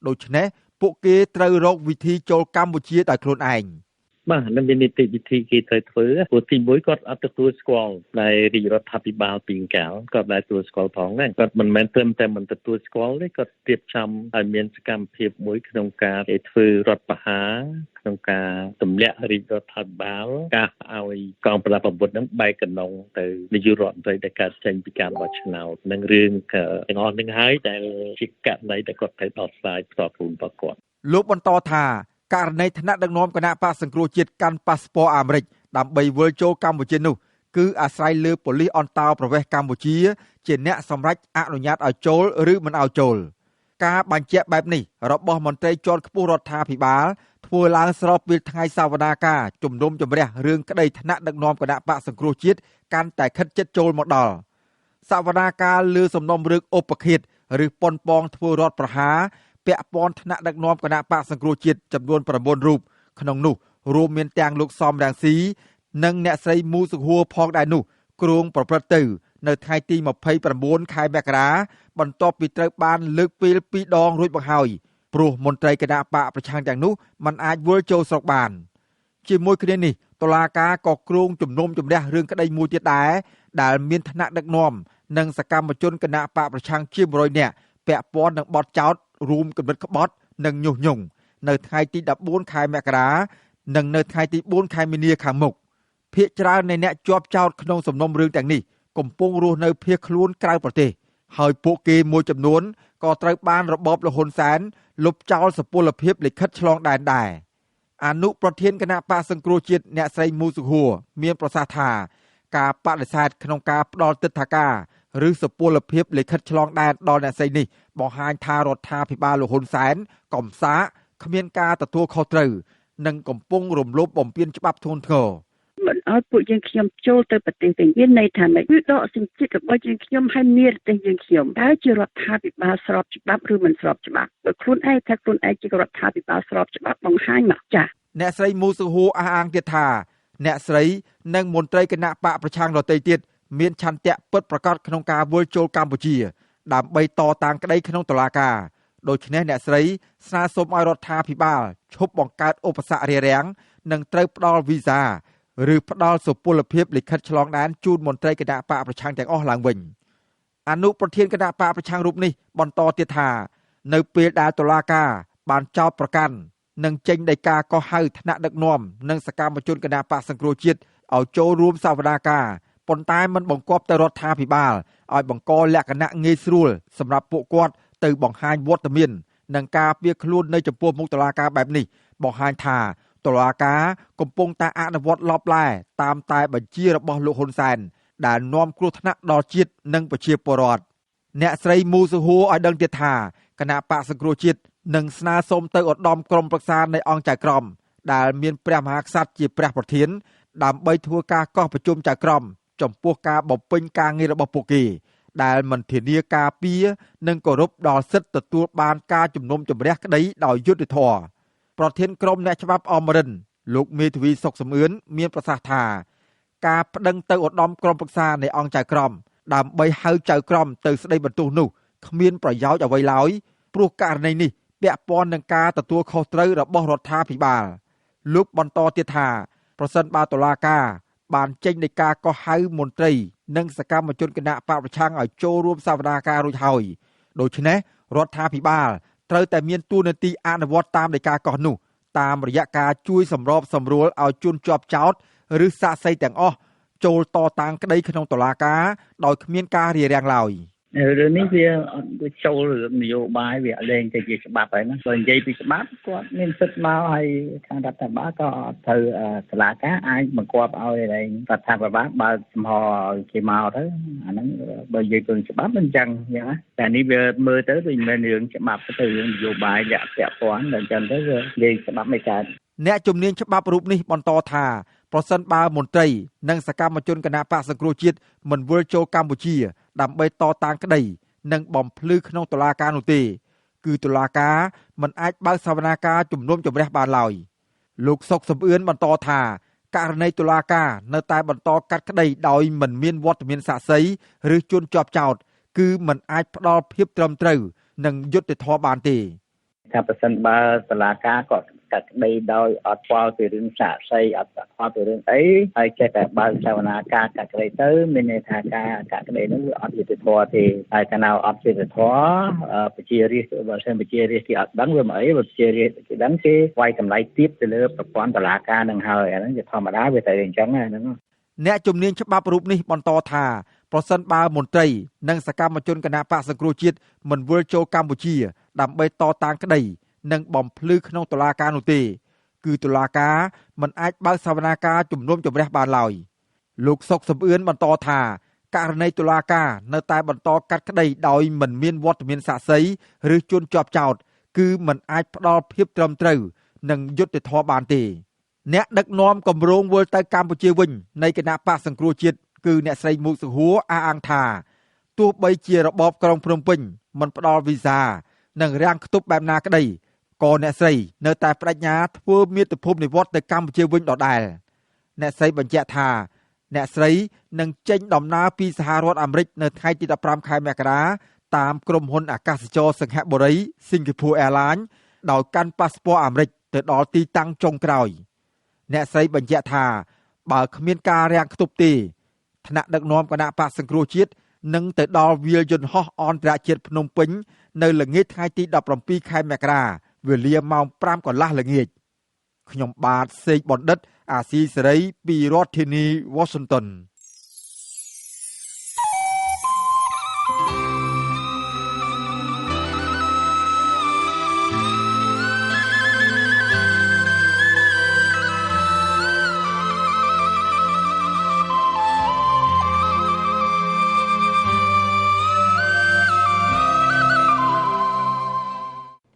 ដូច្នេះពួកគេត្រូវរកវិធីចូលកម្ពុជាដោយខ្លួនឯងបាទនឹងមាននីតិវិធីគេត្រូវធ្វើព្រោះទី1គាត់អត់ទទួលស្គាល់ដែលរាជរដ្ឋាភិបាលពីកាលគាត់ដែលទទួលស្គាល់ផងដែរគាត់មិនមែនត្រឹមតែមិនទទួលស្គាល់ទេគាត់រៀបចំឲ្យមានសកម្មភាពមួយក្នុងការធ្វើរដ្ឋប្រហារក្នុងការទម្លាក់រាជរដ្ឋាភិបាលការឲ្យកងប្រដាប់អាវុធនឹងបែកកណ្ដុងទៅនាយករដ្ឋមន្ត្រីដែលកើតចេញពីការបោះឆ្នោតនឹងរឿងទាំងអស់នឹងហើយដែលជាករណីដែលគាត់ត្រូវដោះស្រាយផ្ទាល់ខ្លួនរបស់គាត់លោកបន្តថាករណីថ្នាក់ដឹកនាំគណៈបកសង្គ្រោះជាតិកាន់ប៉ាសពតអាមេរិកដើម្បីវិលចូលកម្ពុជានោះគឺអាស្រ័យលើប៉ូលីសអន្តោប្រវេសន៍កម្ពុជាជាអ្នកសម្រេចអនុញ្ញាតឲ្យចូលឬមិនឲ្យចូលការបញ្ជាក់បែបនេះរបស់មន្ត្រីជាន់ខ្ពស់រដ្ឋាភិបាលធ្វើឡើងស្របពេលថ្ងៃសវនាការជំនុំជម្រះរឿងក្តីថ្នាក់ដឹកនាំគណៈបកសង្គ្រោះជាតិកាន់តែខិតជិតចូលមកដល់សវនាការលើសំណុំរឿងឧបឃាតឬប៉ុនប៉ងធ្វើរដ្ឋប្រហារពាក់ព័ន្ធថ្នាក់ដឹកនាំគណៈបកសង្គ្រោះជាតិចំនួន9រូបក្នុងនោះរួមមានទាំងលោកសំរងស៊ីនិងអ្នកស្រីមូសុហួរផងដែរនោះគ្រងប្រព្រឹត្តទៅនៅថ្ងៃទី29ខែមករាបន្ទាប់ពីត្រូវបានលើកពេល2ដងរួចមកហើយព្រោះមន្ត្រីគណៈបកប្រឆាំងទាំងនោះមិនអាចវិលចូលស្រុកបានជាមួយគ្នានេះតុលាការក៏គ្រងជំនុំជម្រះរឿងក្តីមួយទៀតដែរដែលមានថ្នាក់ដឹកនាំនិងសកម្មជនគណៈបកប្រឆាំងជា100នាក់ពាក់ព័ន្ធនឹងបទចោទរួមគំនិតក្បត់និងញុះញង់នៅថ្ងៃទី14ខែមករានិងនៅថ្ងៃទី4ខែមីនាខាងមុខភាគច្រើននៃអ្នកជាប់ចោទក្នុងសំណុំរឿងទាំងនេះកំពុងរស់នៅភៀសខ្លួនក្រៅប្រទេសហើយពួកគេមួយចំនួនក៏ត្រូវបានរបបលហ៊ុនសែនលុបចោលសុពលភាពលិខិតឆ្លងដែនដែរអនុប្រធានគណៈបកសង្គ្រោះជាតិអ្នកស្រីមូសុហួរមានប្រសាសន៍ថាការបដិសេធក្នុងការផ្ដល់ទិដ្ឋាការឬសុពលភាពលិខិតឆ្លងដែនដល់អ្នកស្រីនេះបង្ហាញថារដ្ឋាភិបាលលហ៊ុនសែនកំសាកគ្មានការទទួលខុសត្រូវនិងកំពុងរំលោភបំពានច្បាប់ធ្ងន់ធ្ងរមិនឲ្យពួកយើងខ្ញុំចូលទៅប្រទេសទាំងមានន័យថាម៉េចគឺដកសញ្ជាតិរបស់យើងខ្ញុំឲ្យមានប្រទេសយើងខ្ញុំតើជារដ្ឋាភិបាលស្របច្បាប់ឬមិនស្របច្បាប់បើខ្លួនឯងថាខ្លួនឯងជារដ្ឋាភិបាលស្របច្បាប់បង្ហាញមកចាស់អ្នកស្រីមូសុហួរអះអាងទៀតថាអ្នកស្រីនិងមន្ត្រីគណៈបកប្រឆាំងដទៃទៀតមានឆន្ទៈពិតប្រាកដក្នុងការវិលចូលកម្ពុជាដើម្បីតតាំងក្តីក្នុងតុលាការដូច្នេះអ្នកស្រីស្នើសុំឲ្យរដ្ឋាភិបាលឈប់បង្កើតឧបសគ្គរារាំងនិងត្រូវផ្ដល់វីសាឬផ្ដល់សុពលភាពលិខិតឆ្លងដែនជូនមន្ត្រីគណៈបកប្រឆាំងទាំងអស់ឡើងវិញអនុប្រធានគណៈបកប្រឆាំងរូបនេះបន្តទៀតថានៅពេលដែលតុលាការបានចោទប្រកាន់និងចេញដីកាកោះហៅថ្នាក់ដឹកនាំនិងសកម្មជនគណៈបកសង្គ្រោះជាតិឲ្យចូលរួមសវនាការប៉ុន្តែមិនបង្គាប់ទៅរដ្ឋាភិបាលឲ្យបង្កលក្ខណៈងាយស្រួលសម្រាប់ពួកគាត់ទៅបង្ហាញវត្តមាននិងការពារខ្លួននៅចំពោះមុខតុលាការបែបនេះបង្ហាញថាតុលាការកំពុងតែអនុវត្តឡបឡែតាមតែបញ្ជារបស់លោកហ៊ុនសែនដែលនាំគ្រោះថ្នាក់ដល់ជាតិនិងប្រជាពលរដ្ឋអ្នកស្រីមូសុហួរឲ្យដឹងទៀតថាគណៈបកសង្គ្រោះជាតិនឹងស្នើសុំទៅឧត្តមក្រុមប្រឹក្សានៃអង្គចៅក្រមដែលមានព្រះមហាក្សត្រជាព្រះប្រធានដើម្បីធ្វើការកោះប្រជុំចៅក្រមចំពោះការបំពេញការងាររបស់ពួកគេដែលមិនធានាការពារនិងគោរពដល់សិទ្ធិទទួលបានការជំនុំជម្រះក្តីដោយយុត្តិធម៌ប្រធានក្រុមអ្នកច្បាប់អមរិន្ទលោកមេធាវីសុកសំអឿនមានប្រសាសន៍ថាការប្តឹងទៅឧត្តមក្រុមប្រឹក្សានៃអង្គចៅក្រមដើម្បីហៅចៅក្រមទៅស្ដីបន្ទោសនោះគ្មានប្រយោជន៍អ្វីឡើយ ព្រោះករណីនេះពាក់ព័ន្ធនឹងការទទួលខុសត្រូវរបស់រដ្ឋាភិបាលលោកបន្តទៀតថាប្រសិនបើតុលាការបានចេញនៃការកោះហៅមន្ត្រីនិងសកម្មជនគណៈបកប្រឆាំងឲ្យចូលរួមសវនាការរួចហើយដូច្នេះរដ្ឋាភិបាលត្រូវតែមានតួនាទីអនុវត្តតាមនៃការកោះនោះតាមរយៈការជួយសម្របសម្រួលឲ្យជនជាប់ចោទឬសាក្សីទាំងអស់ចូលតតាំងក្តីក្នុងតុលាការដោយគ្មានការរារាំងឡើយរឿងនេះវាចូលរឿងនយោបាយវាលែងទៅជាច្បាប់ហើយណាបើនិយាយពីច្បាប់គាត់មានសិទ្ធិមកហើយខាងរដ្ឋាភិបាលក៏ត្រូវតុលាការអាចបង្គាប់ឲ្យរដ្ឋាភិបាលបើកចំហឲ្យគេមកទៅអាហ្នឹងបើនិយាយពីច្បាប់មិនអញ្ចឹងណាតែនេះវាមើលទៅវាមិនមែនរឿងច្បាប់ទៅរឿងនយោបាយលក្ខពាក់ព័ន្ធតែអញ្ចឹងទៅវានិយាយច្បាប់មិនកើតអ្នកជំនាញច្បាប់រូបនេះបន្តថាប្រសិនបើមន្ត្រីនិងសកម្មជនគណៈបកសង្គ្រោះជាតិមិនវិលចូលកម្ពុជាដើម្បីតតាំងក្តីនិងបំភ្លឺក្នុងតុលាការនោះទេគឺតុលាការមិនអាចបើកសវនាការជំនុំជម្រះបានឡើយលោកសុកសំអឿនបន្តថាករណីតុលាការនៅតែបន្តកាត់ក្តីដោយមិនមានវត្តមានសាក្សីឬជនជាប់ចោទគឺមិនអាចផ្ដល់ភាពត្រឹមត្រូវនិងយុត្តិធម៌បានទេថាប្រសិនបើតុលាការក៏កាត់ក្តីដោយអត់ខ្វល់ពីរឿងសាក្សីអត់ខ្វល់ពីរឿងអីហើយចេះតែបើកសវនាការកាត់ក្តីទៅមានន័យថាការកាត់ក្តីនោះវាអត់យុត្តិធម៌ទេហើយកាលណាអត់យុត្តិធម៌ប្រជារាស្ត្របើសិនប្រជារាស្ត្រគេអត់ដឹងវាមិនអីបើប្រជារាស្ត្រគេដឹងគេវាយតម្លៃទាបទៅលើប្រព័ន្ធតុលាការនឹងហើយអាហ្នឹងជាធម្មតាវាតែអញ្ចឹងហ្នឹងអ្នកជំនាញច្បាប់រូបនេះបន្តថាប្រសិនបើមន្ត្រីនិងសកម្មជនគណៈបកសង្គ្រោះជាតិមិនវិលចូលកម្ពុជាដើម្បីតតាំងក្តីនិងបំភ្លឺក្នុងតុលាការនោះទេគឺតុលាការមិនអាចបើកសវនាការជំនុំជម្រះបានឡើយលោកសុកសំអឿនបន្តថាករណីតុលាការនៅតែបន្តកាត់ក្តីដោយមិនមានវត្តមានសាក្សីឬជនជាប់ចោទគឺមិនអាចផ្ដល់ភាពត្រឹមត្រូវនិងយុត្តិធម៌បានទេអ្នកដឹកនាំគម្រោងវិលទៅកម្ពុជាវិញនៃគណៈបកសង្គ្រោះជាតិគឺអ្នកស្រីមុកសុហួរអះអាងថាទោះបីជារបបក្រុងភ្នំពេញមិនផ្ដល់វីសានិងរាំងខ្ទប់បែបណាក្តីក៏អ្នកស្រីនៅតែបដិញ្ញាធ្វើមាតុភូមិនិវត្តទៅកម្ពុជាវិញដដែលអ្នកស្រីបញ្ជាក់ថាអ្នកស្រីនឹងចេញដំណើរពីសហរដ្ឋអាមេរិកនៅថ្ងៃទី15ខែមករាតាមក្រុមហ៊ុនអាកាសចរសង្ហបុរី Singapore Airlines ដោយកាន់ប៉ាសពតអាមេរិកទៅដល់ទីតាំងចុងក្រោយអ្នកស្រីបញ្ជាក់ថាបើគ្មានការរាំងខ្ទប់ទេថ្នាក់ដឹកនាំគណៈបកសង្គ្រោះជាតិនឹងទៅដល់វាលយន្តហោះអន្តរជាតិភ្នំពេញនៅល្ងាចថ្ងៃទី17ខែមករាវេលាម៉ោង 5 កន្លះល្ងាចខ្ញុំបាទសេកបណ្ឌិតអាស៊ីសេរីពីរដ្ឋធានី Washington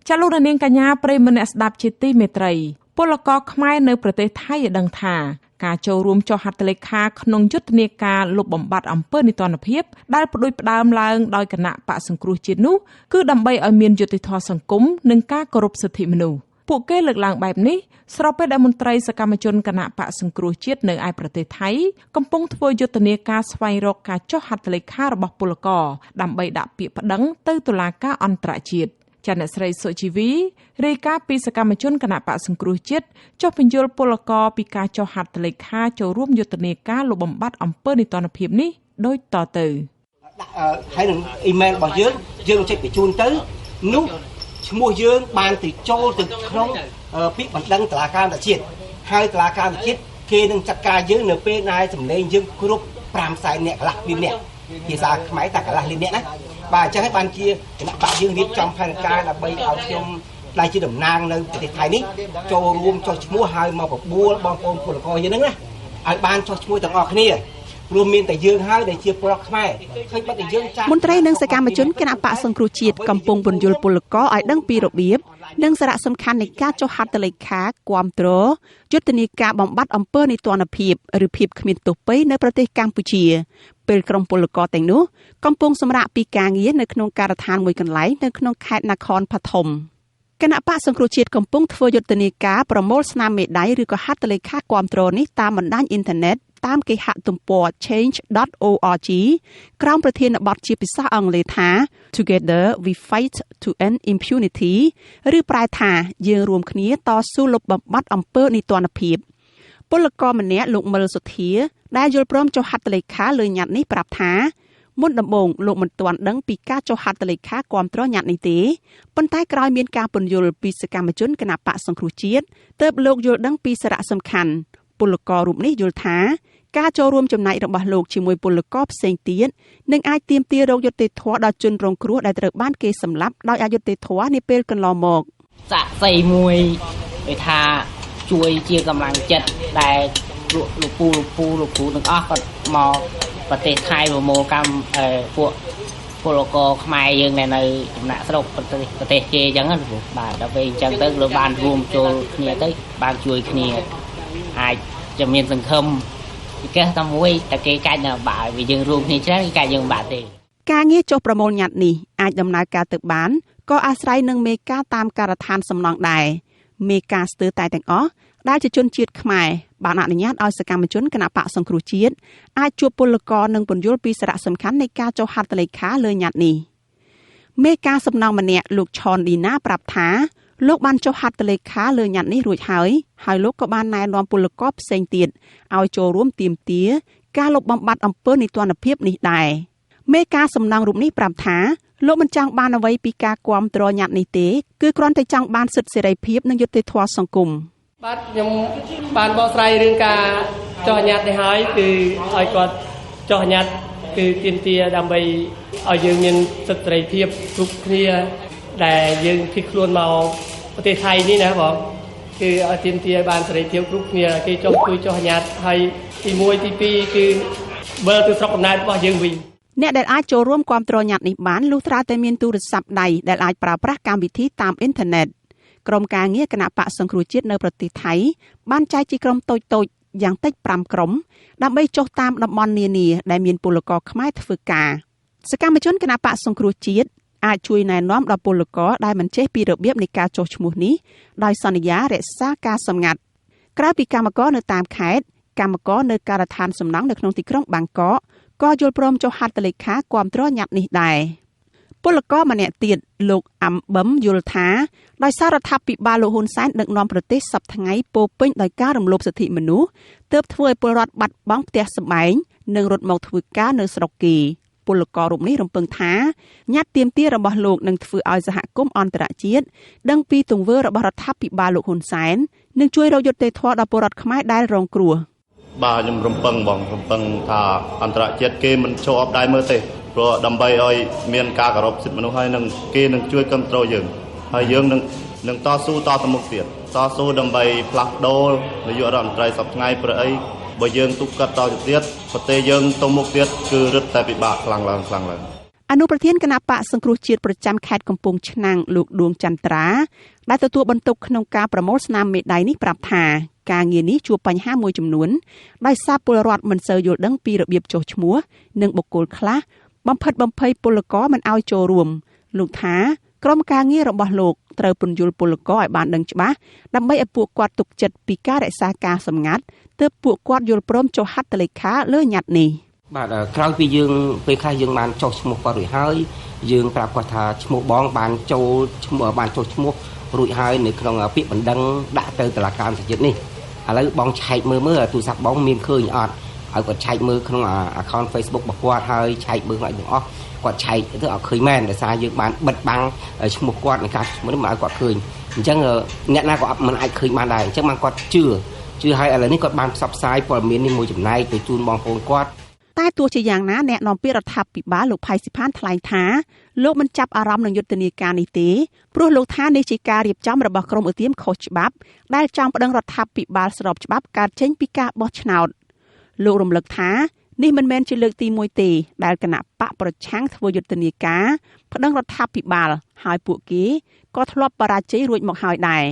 ចាលោកនាងកញ្ញាប្រិយមិត្តអ្នកស្ដាប់ជាទីមេត្រីពលករខ្មែរនៅប្រទេសថៃឲ្យដឹងថាការចូលរួមចុះហត្ថលេខាក្នុងយុទ្ធនាការលុបបំបាត់អំពើនីតិរដ្ឋភាពដែលផ្ដួចផ្ដើមឡើងដោយគណៈបកសង្គ្រោះជាតិនោះគឺដើម្បីឲ្យមានយុត្តិធម៌សង្គមនិងការគោរពសិទ្ធិមនុស្សពួកគេលើកឡើងបែបនេះស្របពេលដែលមន្ត្រីសកម្មជនគណៈបកសង្គ្រោះជាតិនៅឯប្រទេសថៃកំពុងធ្វើយុទ្ធនាការស្វែងរកការចុះហត្ថលេខារបស់ពលករដើម្បីដាក់ពាក្យប្តឹងទៅតុលាការអន្តរជាតិចាអ្នកស្រីសុជីវីរាយការណ៍ពីសកម្មជនគណៈបកសង្គ្រោះជាតិចុះបញ្យល់ពលករពីការចុះហត្ថលេខាចូលរួមយុទ្ធនាការលុបបំបាត់អំពើនីតិរដ្ឋភាពនេះដូចតទៅហើយនឹងអ៊ីមែលរបស់យើងចុចបញ្ជូនទៅនោះឈ្មោះយើងបានទៅចូលទៅក្នុងពាក្យបណ្ដឹងតុលាការអន្តរជាតិហើយតុលាការអន្តរជាតិគេនឹងចាត់ការយើងនៅពេលដែលសម្លេងយើងគ្រប់500,000នាក់កន្លះលាននាក់ភាសាខ្មែរតែកន្លះលាននាក់ណាបាទអញ្ចឹងហើយបានជាគណៈបកយើងរៀបចំផែនការដើម្បីឲ្យខ្ញុំដែលជាតំណាងនៅប្រទេសថៃនេះចូលរួមចុះឈ្មោះហើយមកបបួលបងប្អូនពលករយើងហ្នឹងណាឲ្យបានចុះឈ្មោះទាំងអស់គ្នារួមមានតែយើងហើយដែលជាពលរដ្ឋខ្មែរឃើញបាត់តែយើងចាស់មន្ត្រីនិងសកម្មជនគណៈបកសង្គ្រោះជាតិកំពុងពន្យល់ពលករឲ្យដឹងពីរបៀបនិងសារៈសំខាន់នៃការចុះហត្ថលេខាគាំទ្រយុទ្ធនាការបំបត្តិអំពើនីតិរដ្ឋភាពឬភាពគ្មានទោសពៃនៅប្រទេសកម្ពុជាពេលក្រុមពលករទាំងនោះកំពុងសម្រាកពីការងារនៅក្នុងការដ្ឋានមួយកន្លែងនៅក្នុងខេត្តនគរបឋមគណៈបកសង្គ្រោះជាតិកំពុងធ្វើយុទ្ធនាការប្រមូលស្នាមមេដៃឬក៏ហត្ថលេខាគាំទ្រនេះតាមបណ្ដាញអ៊ីនធឺណិត តាមគេហទំព័រ change.org ក្រោមប្រធានបទជាភាសាអង់គ្លេសថា Together we fight to end impunity ឬប្រែថាយើងរួមគ្នាតស៊ូលុបបំបាត់អំពើនីតិរដ្ឋភាពពលករម្នាក់លោកមិលសុធាដែលយល់ព្រមចុះហត្ថលេខាលើញត្តិនេះប្រាប់ថាមុនដំបូងលោកមិនទាន់ដឹងពីការចុះហត្ថលេខាគាំទ្រញត្តិនេះទេប៉ុន្តែក្រោយមានការពន្យល់ពីសកម្មជនគណបកសង្គ្រោះជាតិទើបលោកយល់ដឹងពីសារៈសំខាន់ពលកររូបនេះយល់ថាការចូលរួមចំណែករបស់លោកជាមួយពលករផ្សេងទៀតនឹងអាចទាមទាររកយុត្តិធម៌ដល់ជនរងគ្រោះដែលត្រូវបានគេសម្លាប់ដោយអយុត្តិធម៌នាពេលកន្លងមកសាក់សីមួយគេថាជួយជាកម្លាំងចិត្តដែលលោកពូទាំងអស់គាត់មកប្រទេសថៃប្រមូលកម្មពួកពលករខ្មែរយើងនៅចំណាក់ស្រុកប្រទេសគេអញ្ចឹងណាបាទដល់ពេលអញ្ចឹងទៅលោកបានរួមចូលគ្នាទៅបានជួយគ្នាអាចจะមានសង្ឃឹមគេថាមួយតែគេកាច់នៅបើវាយើងរួមគ្នាច្រើនគេកាច់យើងបាត់ទេការងារចុះប្រមូលញត្តិនេះអាចដំណើរការទៅបានក៏អាស្រ័យនឹងមេការតាមការដ្ឋានសំណង់ដែរមេការស្ទើរតែទាំងអស់ដែលជាជនជាតិខ្មែរបានអនុញ្ញាតឲ្យសកម្មជនគណបកសង្គ្រោះជាតិអាចជួបពលករនិងពន្យល់ពីសារៈសំខាន់នៃការចុះហត្ថលេខាលើញត្តិនេះមេការសំណង់ម្នាក់លោកឆនឌីណាប្រាប់ថាលោកបានចុះហត្ថលេខាលើញត្តិនេះរួចហើយលោកក៏បានណែនាំពលករផ្សេងទៀតឲ្យចូលរួមទាមទារការលុបបំបាត់អំពើនីតិរដ្ឋភាពនេះដែរមេការសំណង់រូបនេះប្រាប់ថាលោកមិនចង់បានអ្វីពីការគាំទ្រញត្តិនេះទេគឺគ្រាន់តែចង់បានសិទ្ធិសេរីភាពនិងយុត្តិធម៌សង្គមបាទខ្ញុំបានបកស្រាយរឿងការចុះញត្តិនេះហើយគឺឲ្យគាត់ចុះញត្តិគឺទាមទារដើម្បីឲ្យយើងមានសិទ្ធិសេរីភាពគ្រប់គ្នាដែលយើងភៀសខ្លួនមកប្រទេសថៃនេះណាបងគឺឲ្យទាមទារបានសេរីភាពគ្រប់គ្នាគេចុះញត្តិហើយទី1ទី2គឺវិលទៅស្រុកកំណើតរបស់យើងវិញអ្នកដែលអាចចូលរួមគាំទ្រញត្តិនេះបានលុះត្រាតែមានទូរស័ព្ទដៃដែលអាចប្រើប្រាស់កម្មវិធីតាមអ៊ីនធឺណិតក្រុមការងារគណបកសង្គ្រោះជាតិនៅប្រទេសថៃបានចែកជាក្រុមតូចៗយ៉ាងតិច5ក្រុមដើម្បីចុះតាមតំបន់នានាដែលមានពលករខ្មែរធ្វើការសកម្មជនគណបកសង្គ្រោះជាតិអាចជួយណែនាំដល់ពលករដែលមិនចេះពីរបៀបនៃការចុះឈ្មោះនេះដោយសន្យារក្សាការសម្ងាត់ក្រៅពីកម្មករនៅតាមខេត្តកម្មករនៅការដ្ឋានសំណង់នៅក្នុងទីក្រុងបាងកកក៏យល់ព្រមចុះហត្ថលេខាគាំទ្រញត្តិនេះដែរពលករម្នាក់ទៀតលោកអាំបឹមយល់ថាដោយសាររដ្ឋាភិបាលលោកហ៊ុនសែនដឹកនាំប្រទេសសពថ្ងៃពោពេញដោយការរំលោភសិទ្ធិមនុស្សទើបធ្វើឲ្យពលរដ្ឋបាត់បង់ផ្ទះសម្បែងនិងរត់មកធ្វើការនៅស្រុកគេពលកររូបនេះរំពឹងថាញត្តិទាមទាររបស់លោកនឹងធ្វើឲ្យសហគមន៍អន្តរជាតិដឹងពីទង្វើរបស់រដ្ឋាភិបាលលោកហ៊ុនសែននិងជួយរកយុត្តិធម៌ដល់ពលរដ្ឋខ្មែរដែលរងគ្រោះបាទខ្ញុំរំពឹងថាអន្តរជាតិគេមិនចូលអបដៃមើលទេព្រោះដើម្បីឲ្យមានការគោរពសិទ្ធិមនុស្សហើយនឹងគេនឹងជួយគ្រប់គ្រងយើងហើយយើងនឹងតស៊ូតទៅមុខទៀតតស៊ូដើម្បីផ្លាស់ប្ដូរនាយករដ្ឋមន្ត្រីសប្តាហ៍ថ្ងៃព្រោះអីបើយើងទុកកាត់តទៅទៀតប្រទេសយើងទៅមុខទៀតគឺរឹតតែពិបាកខ្លាំងឡើងអនុប្រធានគណបកសង្គ្រោះជាតិប្រចាំខេត្តកំពង់ឆ្នាំងលោកដួងចន្ទ្រាដែលទទួលបន្ទុកក្នុងការប្រមូលស្នាមមេដាយនេះប្រាប់ថាការងារនេះជួបបញ្ហាមួយចំនួនដោយសារពលរដ្ឋមិនសូវយល់ដឹងពីរបៀបចុះឈ្មោះនិងបុគ្គលខ្លះបំផិតបំភ័យពលករមិនឲ្យចូលរួមលោកថាក្រុមការងាររបស់លោកត្រូវពន្យល់ពលករឲ្យបានដឹងច្បាស់ដើម្បីឲ្យពួកគាត់ទុកចិត្តពីការរក្សាការសម្ងាត់ទើបពួកគាត់យល់ព្រមចុះហត្ថលេខាលើញត្តិនេះបាទក្រោយពីយើងពេលខ្លះយើងបានចុះឈ្មោះគាត់រួចហើយយើងប្រាប់គាត់ថាឈ្មោះបងបានចូលឈ្មោះបានចុះឈ្មោះរួចហើយនៅក្នុងពាក្យបណ្ដឹងដាក់ទៅតុលាការអន្តរជាតិនេះឥឡូវបងឆែកមើលទូរស័ព្ទបងមានឃើញអត់ឲ្យគាត់ឆែកមើលក្នុង account Facebook របស់គាត់ហើយឆែកមើលឲ្យទាំងអស់គាត់ឆែកទៅអត់ឃើញមែនដោយសារយើងបានបិទបាំងឈ្មោះគាត់នៃការឈ្មោះនេះមិនឲ្យគាត់ឃើញអញ្ចឹងអ្នកណាក៏មិនអាចឃើញបានដែរអញ្ចឹងបានគាត់ជឿហើយឥឡូវនេះគាត់បានផ្សព្វផ្សាយព័ត៌មាននេះមួយចំណែកទៅជូនបងប្អូនគាត់តែទោះជាយ៉ាងណាអ្នកនាំពាក្យរដ្ឋាភិបាលលោកផៃស៊ីផានថ្លែងថាលោកមិនចាប់អារម្មណ៍នឹងយុទ្ធនាការនេះទេព្រោះលោកថានេះជាការរៀបចំរបស់ក្រុមឧទាមខុសច្បាប់ដែលចង់ប្តឹងរដ្ឋាភិបាលស្របច្បាប់កើតចេញពីការបោះឆ្នោតលោករំលឹកថានេះមិនមែនជាលើកទី1ទេដែលគណៈបកប្រឆាំងធ្វើយុទ្ធនាការប្តឹងរដ្ឋាភិបាលហើយពួកគេក៏ធ្លាប់បរាជ័យរួចមកហើយដែរ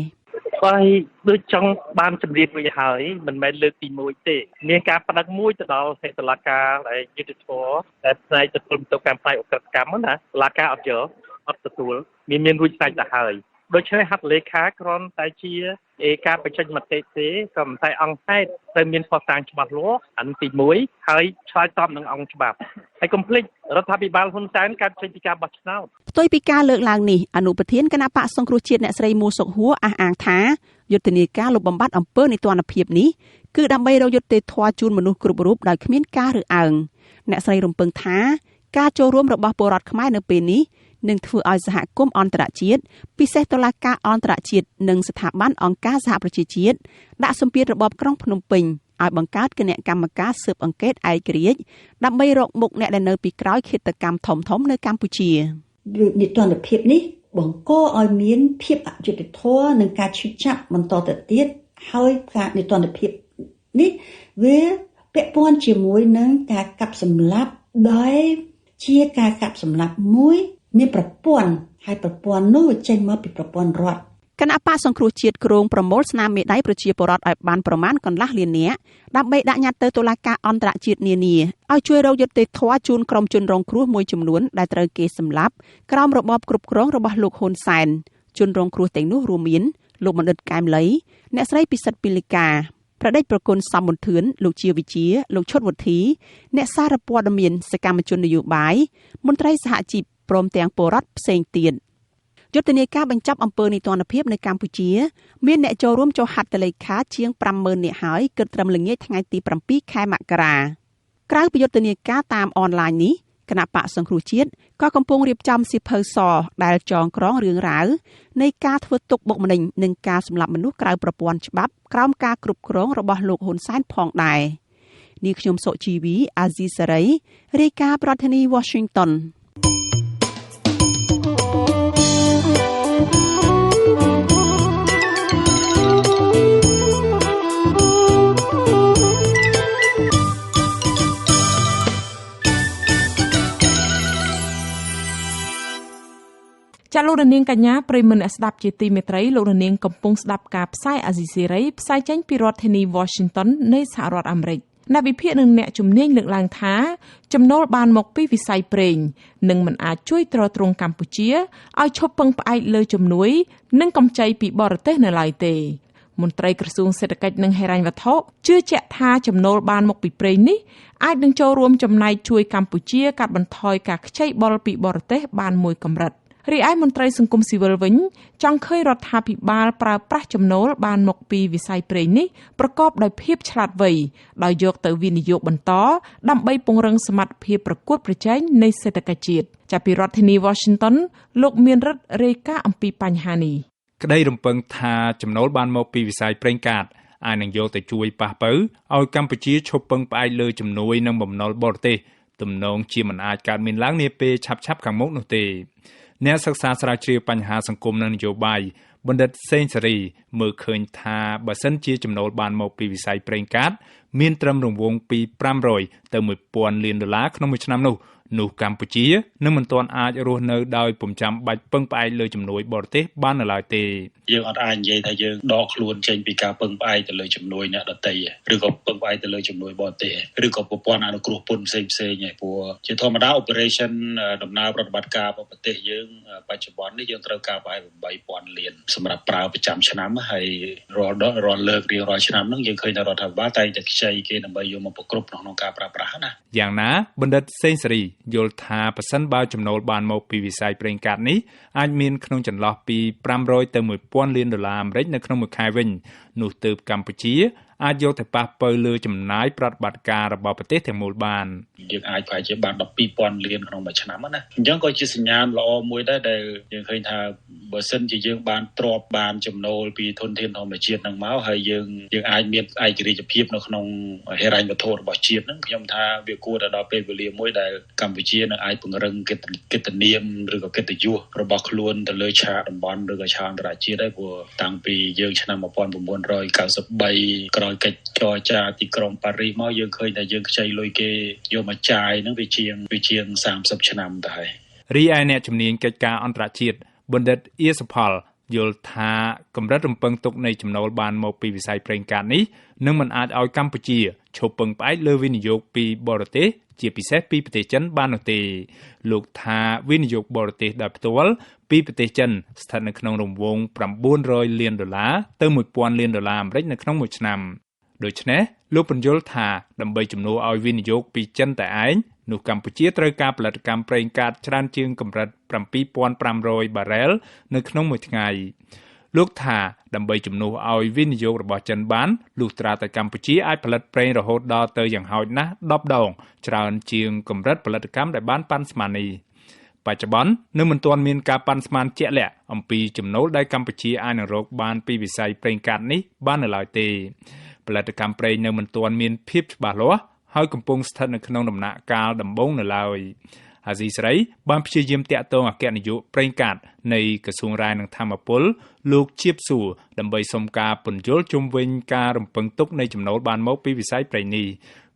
ហើយដូចចង់បានជម្រាបវិញហើយមិនមែនលើកទី1ទេមានការប្តឹងមួយទៅដល់តុលាការដែលយុត្តិធម៌ដែលផ្នែកទទួលបន្ទុកកម្មផ្នែកអក្រិតកម្មណាតុលាការអត់យកអត់ទទួលមានរួចស្រេចទៅហើយដូច្នេះហត្ថលេខាគ្រាន់តែជា ការបញ្ចេញមតិទេក៏មិនតែអង្គហេតុត្រូវមានផុសតាងច្បាស់លាស់អានទី1ហើយឆ្លើយតបនឹងអង្គច្បាប់ហើយកុំភ្លេចរដ្ឋាភិបាលហ៊ុនសែនកើតចេញពីការបោះឆ្នោតផ្ទុយពីការលើកឡើងនេះអនុប្រធានគណៈបកសង្គ្រោះជាតិអ្នកស្រីមួសុកហួរអះអាងថាយុទ្ធនាការលុបបំបាត់អំពើនីតិរដ្ឋភាពនេះគឺដើម្បីរកយុត្តិធម៌ជូនមនុស្សគ្រប់រូបដោយគ្មានការរើសអើងអ្នកស្រីរំពឹងថាការចូលរួមរបស់ពលរដ្ឋខ្មែរនៅពេលនេះនឹងធ្វើឲ្យសហគមន៍អន្តរជាតិពិសេសតុលាការអន្តរជាតិនិងស្ថាប័នអង្គការសហប្រជាជាតិដាក់សម្ពាធរបបក្រុងភ្នំពេញឲ្យបង្កើតគណៈកម្មការស៊ើបអង្កេតឯករាជ្យដើម្បីរកមុខអ្នកដែលនៅពីក្រោយឃាតកម្មធំៗនៅកម្ពុជានីតិរដ្ឋភាពនេះបង្កឲ្យមានភាពអយុត្តិធម៌និងការឈឺចាប់បន្តទៅទៀតហើយការនីតិរដ្ឋភាពនេះវាពាក់ព័ន្ធជាមួយនឹងការកាប់សម្លាប់ដោយជាការកាប់សម្លាប់មួយមានប្រព័ន្ធហើយប្រព័ន្ធនោះចេញមកពីប្រព័ន្ធរដ្ឋគណៈបកសង្គ្រោះជាតិក្រុងប្រមូលស្នាមមេដៃប្រជាពលរដ្ឋឲ្យបានប្រមាណកន្លះលាននាក់ដើម្បីដាក់ញត្តិទៅតុលាការអន្តរជាតិនានាឲ្យជួយរកយុត្តិធម៌ជូនក្រុមជនរងគ្រោះមួយចំនួនដែលត្រូវគេសម្លាប់ក្រោមរបបគ្រប់គ្រងរបស់លោកហ៊ុនសែនជនរងគ្រោះទាំងនោះរួមមានលោកបណ្ឌិតកែមលីអ្នកស្រីពិសិដ្ឋពីលីកាប្រដេចប្រគុណសំមុនធឿនលោកជាវិជាលោកឈុតវុធីអ្នកសារព័ត៌មានសកម្មជននយោបាយមន្ត្រីសហជីពព្រមទាំងពលរដ្ឋផ្សេងទៀតយុទ្ធនាការបញ្ចប់អំពើនីតិរដ្ឋភាពនៅកម្ពុជាមានអ្នកចូលរួមចុះហត្ថលេខាជាង 50,000 នាក់ហើយគិតត្រឹមល្ងាចថ្ងៃទី 7 ខែមករាក្រៅពីយុទ្ធនាការតាមអនឡាញនេះគណៈបកសង្គ្រោះជាតិក៏កំពុងរៀបចំសៀវភៅសដែលចងក្រងរឿងរ៉ាវនៃការធ្វើទុកបុកម្នេញនិងការសម្លាប់មនុស្សក្រៅប្រព័ន្ធច្បាប់ក្រោមការគ្រប់គ្រងរបស់លោកហ៊ុនសែនផងដែរនាងខ្ញុំសុជីវីអាស៊ីសេរីរាយការណ៍ប្រធានាធិបតី Washingtonចាលោករនាងកញ្ញាប្រិយមិត្តអ្នកស្ដាប់ជាទីមេត្រីលោករនាងកំពុងស្ដាប់ការផ្សាយអាស៊ីសេរីផ្សាយចេញពីរដ្ឋធានី Washington នៃសហរដ្ឋអាមេរិកអ្នកវិភាគនិងអ្នកជំនាញលើកឡើងថាចំណូលបានមកពីវិស័យប្រេងនឹងមិនអាចជួយទ្រទ្រង់កម្ពុជាឲ្យឈប់ពឹងផ្អែកលើជំនួយនិងកម្ចីពីបរទេសនៅឡើយទេមន្ត្រីក្រសួងសេដ្ឋកិច្ចនិងហិរញ្ញវត្ថុជឿជាក់ថាចំណូលបានមកពីប្រេងនេះអាចនឹងចូលរួមចំណែកជួយកម្ពុជាកាត់បន្ថយការខ្ចីបុលពីបរទេសបានមួយកម្រិតរីឯមន្ត្រីសង្គមស៊ីវិលវិញចង់ឃើញរដ្ឋាភិបាលប្រើប្រាស់ចំណូលបានមកពីវិស័យប្រេងនេះប្រកបដោយភាពឆ្លាតវៃដោយយកទៅវិនិយោគបន្តដើម្បីពង្រឹងសមត្ថភាពប្រកួតប្រជែងនៃសេដ្ឋកិច្ចជាតិចាប់ពីរដ្ឋធានី Washington លោកមានរិទ្ធរាយការណ៍អំពីបញ្ហានេះក្តីរំពឹងថាចំណូលបានមកពីវិស័យប្រេងកាតអាចនឹងយកទៅជួយប៉ះប៉ូវឲ្យកម្ពុជាឈប់ពឹងផ្អែកលើជំនួយនិងបំណុលបរទេសទំនងជាមិនអាចកើតមានឡើងនាពេលឆាប់ៗខាងមុខនោះទេអ្នកសិក្សាស្រាវជ្រាវបញ្ហាសង្គមនិងនយោបាយបណ្ឌិតសេងសេរីមើលឃើញថាបើសិនជាចំណូលបានមកពីវិស័យប្រេងកាតមានត្រឹមរង្វង់ពី500ទៅ1000លានដុល្លារក្នុងមួយឆ្នាំនោះកម្ពុជានឹងមិនទាន់អាចរស់នៅដោយពុំចាំបាច់ពឹងផ្អែកលើជំនួយបរទេសបាននៅឡើយទេយើងអត់អាចនិយាយថាយើងដកខ្លួនចេញពីការពឹងផ្អែកទៅលើជំនួយអ្នកដទៃឬក៏ពឹងផ្អែកទៅលើជំនួយបរទេសឬក៏ប្រព័ន្ធអនុគ្រោះពន្ធផ្សេងៗឯព្រោះជាធម្មតា operation ដំណើរប្រតិបត្តិការរបស់ប្រទេសយើងបច្ចុប្បន្ននេះយើងត្រូវការប្រហែល 8,000 លានសម្រាប់ប្រើប្រចាំឆ្នាំហើយរាល់លើករៀងរាល់ឆ្នាំហ្នឹងយើងឃើញថារដ្ឋាភិបាលតែងតែខ្ចីគេដើម្បីយកមកប្រគ្រប់ក្នុងការប្រើប្រាស់ណាយ៉ាងណាបណ្ឌិតសេងសេរីយល់ថាប៉ះសិនបើចំណូលបានមកពីវិស័យប្រេងកាតនេះអាចមានក្នុងចន្លោះពី500ទៅ1000លានដុល្លារអាមេរិកនៅក្នុងមួយខែវិញនោះទើបកម្ពុជាអាចយកទៅប៉ះប៉ូវលើចំណាយប្រតិបត្តិការរបស់ប្រទេសទាំងមូលបានយើងអាចប្រហែលជាបាន 12,000 លានក្នុងមួយឆ្នាំណាអញ្ចឹងក៏ជាសញ្ញាណល្អមួយដែរដែលយើងឃើញថាបើសិនជាយើងបានទ្របបានចំណូលពីធនធានធម្មជាតិនឹងមកហើយយើងអាចមានឯករាជ្យភាពនៅក្នុងហិរញ្ញវត្ថុរបស់ជាតិហ្នឹងខ្ញុំថាវាគួរតែដល់ពេលវេលាមួយដែលកម្ពុជានឹងអាចពង្រឹងកិត្តិនាមឬក៏កិត្តិយសរបស់ខ្លួនទៅលើឆាកតំបន់ឬក៏ឆាកអន្តរជាតិដែរព្រោះតាំងពីយើងឆ្នាំ1993ក្រោយកិច្ចចរចាទីក្រុងប៉ារីសមកយើងឃើញថាយើងខ្ចីលុយគេយកមកចាយហ្នឹងវាជាង30ឆ្នាំទៅហើយរីឯអ្នកជំនាញកិច្ចការអន្តរជាតិបណ្ឌិតអៀសផលយល់ថាកម្រិតរំពឹងទុកនៃចំណូលបានមកពីវិស័យប្រេងកាតនេះនឹងមិនអាចឲ្យកម្ពុជាឈប់ពឹងផ្អែកលើវិនិយោគពីបរទេស ជាពិសេសពីប្រទេសចិនបាននោះទេលោកថាវិនិយោគបរទេសដោយផ្ទាល់ពីប្រទេសចិនស្ថិតនៅក្នុងរង្វង់$900 លានទៅ$1,000 លានអាមេរិកនៅក្នុងមួយឆ្នាំដូច្នេះលោកបញ្យល់ថាដើម្បីជំនួសឲ្យវិនិយោគពីចិនតែឯងនោះកម្ពុជាត្រូវការផលិតកម្មប្រេងកាតច្រើនជាងកម្រិត7,500 បារ៉ែលនៅក្នុងមួយថ្ងៃលោកថាដើម្បីជំនួសឲ្យវិនិយោគរបស់ចិនបានលុះត្រាតែកម្ពុជាអាចផលិតប្រេងរហូតដល់ទៅយ៉ាងហោចណាស់10 ដងច្រើនជាងកម្រិតផលិតកម្មដែលបានប៉ាន់ស្មាននេះបច្ចុប្បន្ននៅមិនទាន់មានការប៉ាន់ស្មានជាក់លាក់អំពីចំណូលដែលកម្ពុជាអាចនឹងរកបានពីវិស័យប្រេងកាតនេះបាននៅឡើយទេផលិតកម្មប្រេងនៅមិនទាន់មានភាពច្បាស់លាស់ហើយកំពុងស្ថិតនៅក្នុងដំណាក់កាលដំបូងនៅឡើយអាស៊ីសេរីបានព្យាយាមតាក់ទងអគ្គនាយកប្រេងកាតនៃក្រសួងរាយនឹងធម្មពលលោកជាបសួរដើម្បីសុំការពន្យល់ជុំវិញការរំពឹងទុកនៃចំណូលបានមកពីវិស័យប្រេងនេះ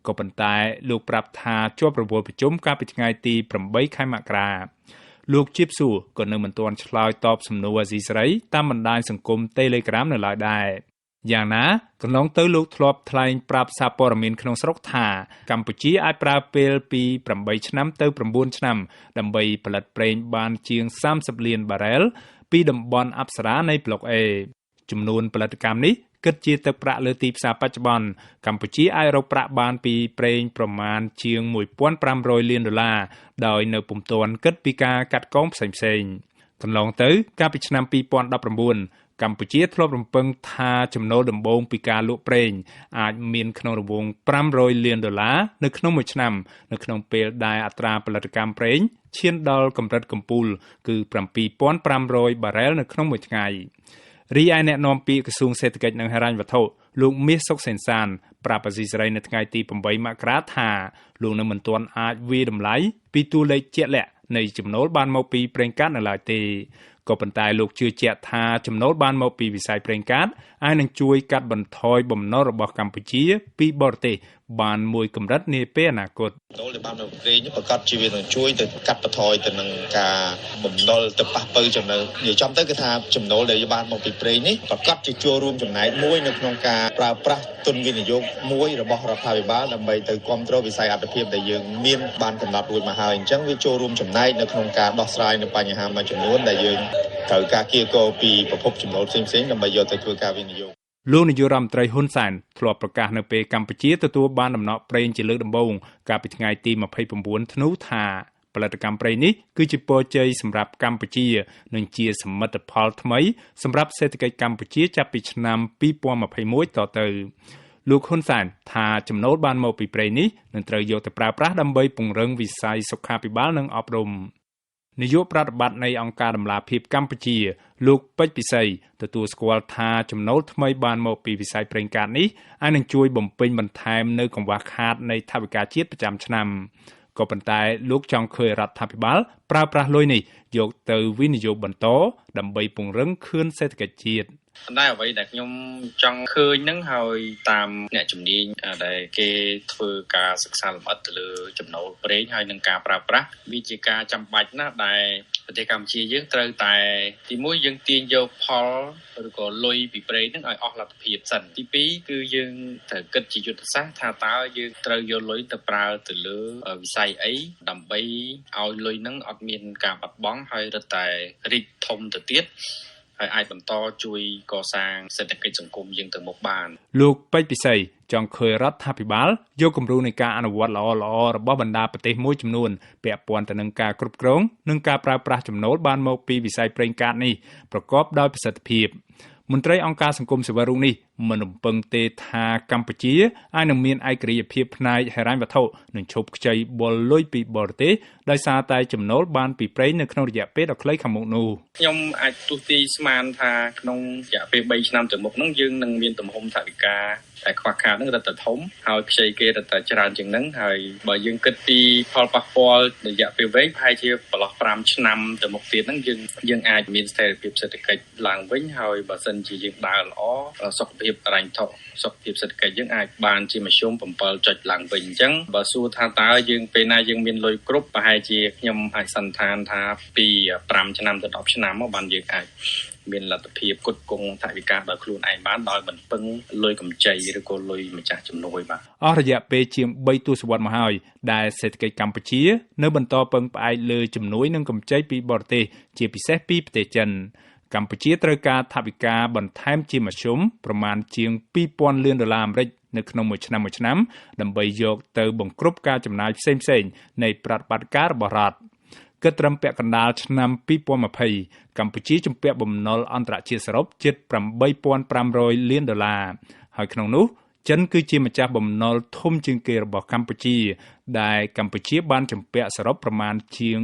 ក៏ប៉ុន្តែលោកប្រាប់ថាជាប់រវល់ប្រជុំកាលពីថ្ងៃទី8 ខែមករាលោកជាបសួរក៏នៅមិនទាន់ឆ្លើយតបសំណួរអាស៊ីសេរីតាមបណ្ដាញសង្គម Telegram នៅឡើយដែរយ៉ាងណាកន្លងទៅលោកធ្លាប់ថ្លែងប្រាប់សារព័ត៌មានក្នុងស្រុកថាកម្ពុជាអាចប្រើពេលពី8 ឆ្នាំទៅ9 ឆ្នាំដើម្បីផលិតប្រេងបានជាង30 លានបារ៉ែលពីតំបន់អប្សរានៃប្លុក A ចំនួនផលិតកម្មនេះគិតជាទឹកប្រាក់លើទីផ្សារបច្ចុប្បន្នកម្ពុជាអាចរកប្រាក់បានពីប្រេងប្រមាណជាង$1,500 លានដោយនៅពុំទាន់គិតពីការកាត់កងផ្សេងៗកន្លងទៅកាលពីឆ្នាំ2019កម្ពុជាធ្លាប់រំពឹងថាចំណូលដំបូងពីការលក់ប្រេងអាចមានក្នុងរង្វង់$500 លាននៅក្នុងមួយឆ្នាំនៅក្នុងពេលដែលអត្រាផលិតកម្មប្រេងឈានដល់កម្រិតកំពូលគឺ7,500 បារ៉ែលនៅក្នុងមួយថ្ងៃរីឯអ្នកនាំពាក្យក្រសួងសេដ្ឋកិច្ចនិងហិរញ្ញវត្ថុលោកមាសសុកសេនសានប្រាប់អាស៊ីសេរីនៅថ្ងៃទី8 មករាថាលោកនៅមិនទាន់អាចវាយតម្លៃពីតួលេខជាក់លាក់នៃចំណូលបានមកពីប្រេងកាតនៅឡើយទេក៏ប៉ុន្តែលោកជឿជាក់ថាចំណូលបានមកពីវិស័យប្រេងកាតអាចនឹងជួយកាត់បន្ថយបំណុលរបស់កម្ពុជាពីបរទេសបានមួយកម្រិតនាពេលអនាគតចំណូលដែលបានមកប្រេងប្រកាសជាវានឹងជួយទៅកាត់បន្ថយទៅនឹងការបំណុលទៅប៉ះពៅចំណូលនិយាយចំទៅគឺថាចំណូលដែលបានមកពីប្រេងនេះប្រកាសជាចូលរួមចំណែកមួយនៅក្នុងការប្រើប្រាស់ទុនវិនិយោគមួយរបស់រដ្ឋាភិបាលដើម្បីទៅគ្រប់គ្រងវិស័យអត្ថិភាពដែលយើងមានបានកំណត់រួចមកហើយអញ្ចឹងវាចូលរួមចំណែកនៅក្នុងការដោះស្រាយនៅបញ្ហាមួយចំនួនដែលយើងត្រូវការគៀកពីប្រភពចំណូលផ្សេងៗដើម្បីយកទៅធ្វើការវិនិយោគលោកនាយករដ្ឋមន្ត្រីហ៊ុនសែនធ្លាប់ប្រកាសនៅពេលកម្ពុជាទទួលបានដំណក់ប្រេងជាលើកដំបូងកាលពីថ្ងៃទី29 ធ្នូថាផលិតកម្មប្រេងនេះគឺជាពរជ័យសម្រាប់កម្ពុជានិងជាសមិទ្ធផលថ្មីសម្រាប់សេដ្ឋកិច្ចកម្ពុជាចាប់ពីឆ្នាំ2021តទៅលោកហ៊ុនសែនថាចំណូលបានមកពីប្រេងនេះនឹងត្រូវយកទៅប្រើប្រាស់ដើម្បីពង្រឹងវិស័យសុខាភិបាលនិងអប់រំនាយកប្រតិបត្តិនៃអង្គការដំឡាភិបកម្ពុជាលោកពេជ្រពិសីទទួលស្គាល់ថាចំណូលថ្មីបានមកពីវិស័យប្រេងកាតនេះអាចនឹងជួយបំពេញបន្ថែមនៅកង្វះខាតនៃថវិកាជាតិប្រចាំឆ្នាំក៏ប៉ុន្តែលោកចង់ឃើញរដ្ឋាភិបាលប្រើប្រាស់លុយនេះយកទៅវិនិយោគបន្តដើម្បីពង្រឹងខឿនសេដ្ឋកិច្ចជាតិតែអ្វីដែលខ្ញុំចង់ឃើញហ្នឹងហើយតាមអ្នកជំនាញដែលគេធ្វើការសិក្សាលម្អិតទៅលើចំណូលប្រេងហើយនឹងការប្រើប្រាស់វាជាការចាំបាច់ណាស់ដែលប្រទេសកម្ពុជាយើងត្រូវតែទី1យើងទាញយកផលឬក៏លុយពីប្រេងហ្នឹងឲ្យអស់លទ្ធភាពសិនទី2គឺយើងត្រូវគិតជាយុទ្ធសាស្ត្រថាតើយើងត្រូវយកលុយទៅប្រើទៅលើវិស័យអីដើម្បីឲ្យលុយហ្នឹងអត់មានការបាត់បង់ហើយរឹតតែរីកធំទៅទៀតហើយអាចបន្តជួយកសាងសេដ្ឋកិច្ចសង្គមយើងទៅមុខបានលោកពេជ្រពិសីចង់ឃើញរដ្ឋាភិបាលយកគំរូនៃការអនុវត្តល្អៗរបស់បណ្ដាប្រទេសមួយចំនួនពាក់ព័ន្ធទៅនឹងការគ្រប់គ្រងនិងការប្រើប្រាស់ចំណូលបានមកពីវិស័យប្រេងកាតនេះប្រកបដោយប្រសិទ្ធភាពមន្ត្រីអង្គការសង្គមស៊ីវិលរូបនេះមិនរំពឹងទេថាកម្ពុជាអាចនឹងមានឯករាជ្យភាពផ្នែកហិរញ្ញវត្ថុនិងឈប់ខ្ចីបុលលុយពីបរទេសដោយសារតែចំណូលបានពីប្រេងនៅក្នុងរយៈពេលដ៏ខ្លីខាងមុខនោះខ្ញុំអាចទស្សទីស្មានថាក្នុងរយៈពេល3ឆ្នាំទៅមុខហ្នឹងយើងនឹងមានទំហំថវិកាតែខ្វះខាតហ្នឹងរឹតតែធំហើយខ្ចីគេរឹតតែច្រើនជាងហ្នឹងហើយបើយើងគិតពីផលប៉ះពាល់រយៈពេលវែងប្រហែលជាប្រឡោះ5ឆ្នាំទៅមុខទៀតហ្នឹងយើងអាចមានស្ថិរភាពសេដ្ឋកិច្ចឡើងវិញហើយបើសិនជាយើងដើរល្អសុខភាព ភាពបរិញ្ញថុកសុខភាពសេដ្ឋកិច្ចយើងអាចបានជាមធ្យម7ចុចឡើងវិញអញ្ចឹងបើសួរថាតើយើងពេលណាយើងមានលុយគ្រប់ប្រហែលជាខ្ញុំអាចសន្និដ្ឋានថាពី5ឆ្នាំទៅ10ឆ្នាំមកបានយើងអាចមានលទ្ធភាពផ្គត់ផ្គង់ថវិកាដោយខ្លួនឯងបានដោយមិនពឹងលុយកម្ចីឬក៏លុយម្ចាស់ជំនួយបាទអស់រយៈពេលជាង3ទសវត្សរ៍មកហើយដែលសេដ្ឋកិច្ចកម្ពុជានៅបន្តពឹងផ្អែកលើជំនួយនិងកម្ចីពីបរទេសជាពិសេសពីប្រទេសចិនកម្ពុជាត្រូវការថវិកាបន្ថែមជាមធ្យមប្រមាណជាង$2000 លានអាមេរិកនៅក្នុងមួយឆ្នាំដើម្បីយកទៅបង្ក្រប់ការចំណាយផ្សេងៗនៃប្រតិបត្តិការរបស់រដ្ឋគិតត្រឹមពាក់កណ្ដាលឆ្នាំ2020កម្ពុជាជំពាក់បំណុលអន្តរជាតិសរុបជិត$8500 លានហើយក្នុងនោះចិនគឺជាម្ចាស់បំណុលធំជាងគេរបស់កម្ពុជាដែលកម្ពុជាបានជំពាក់សរុបប្រមាណជាង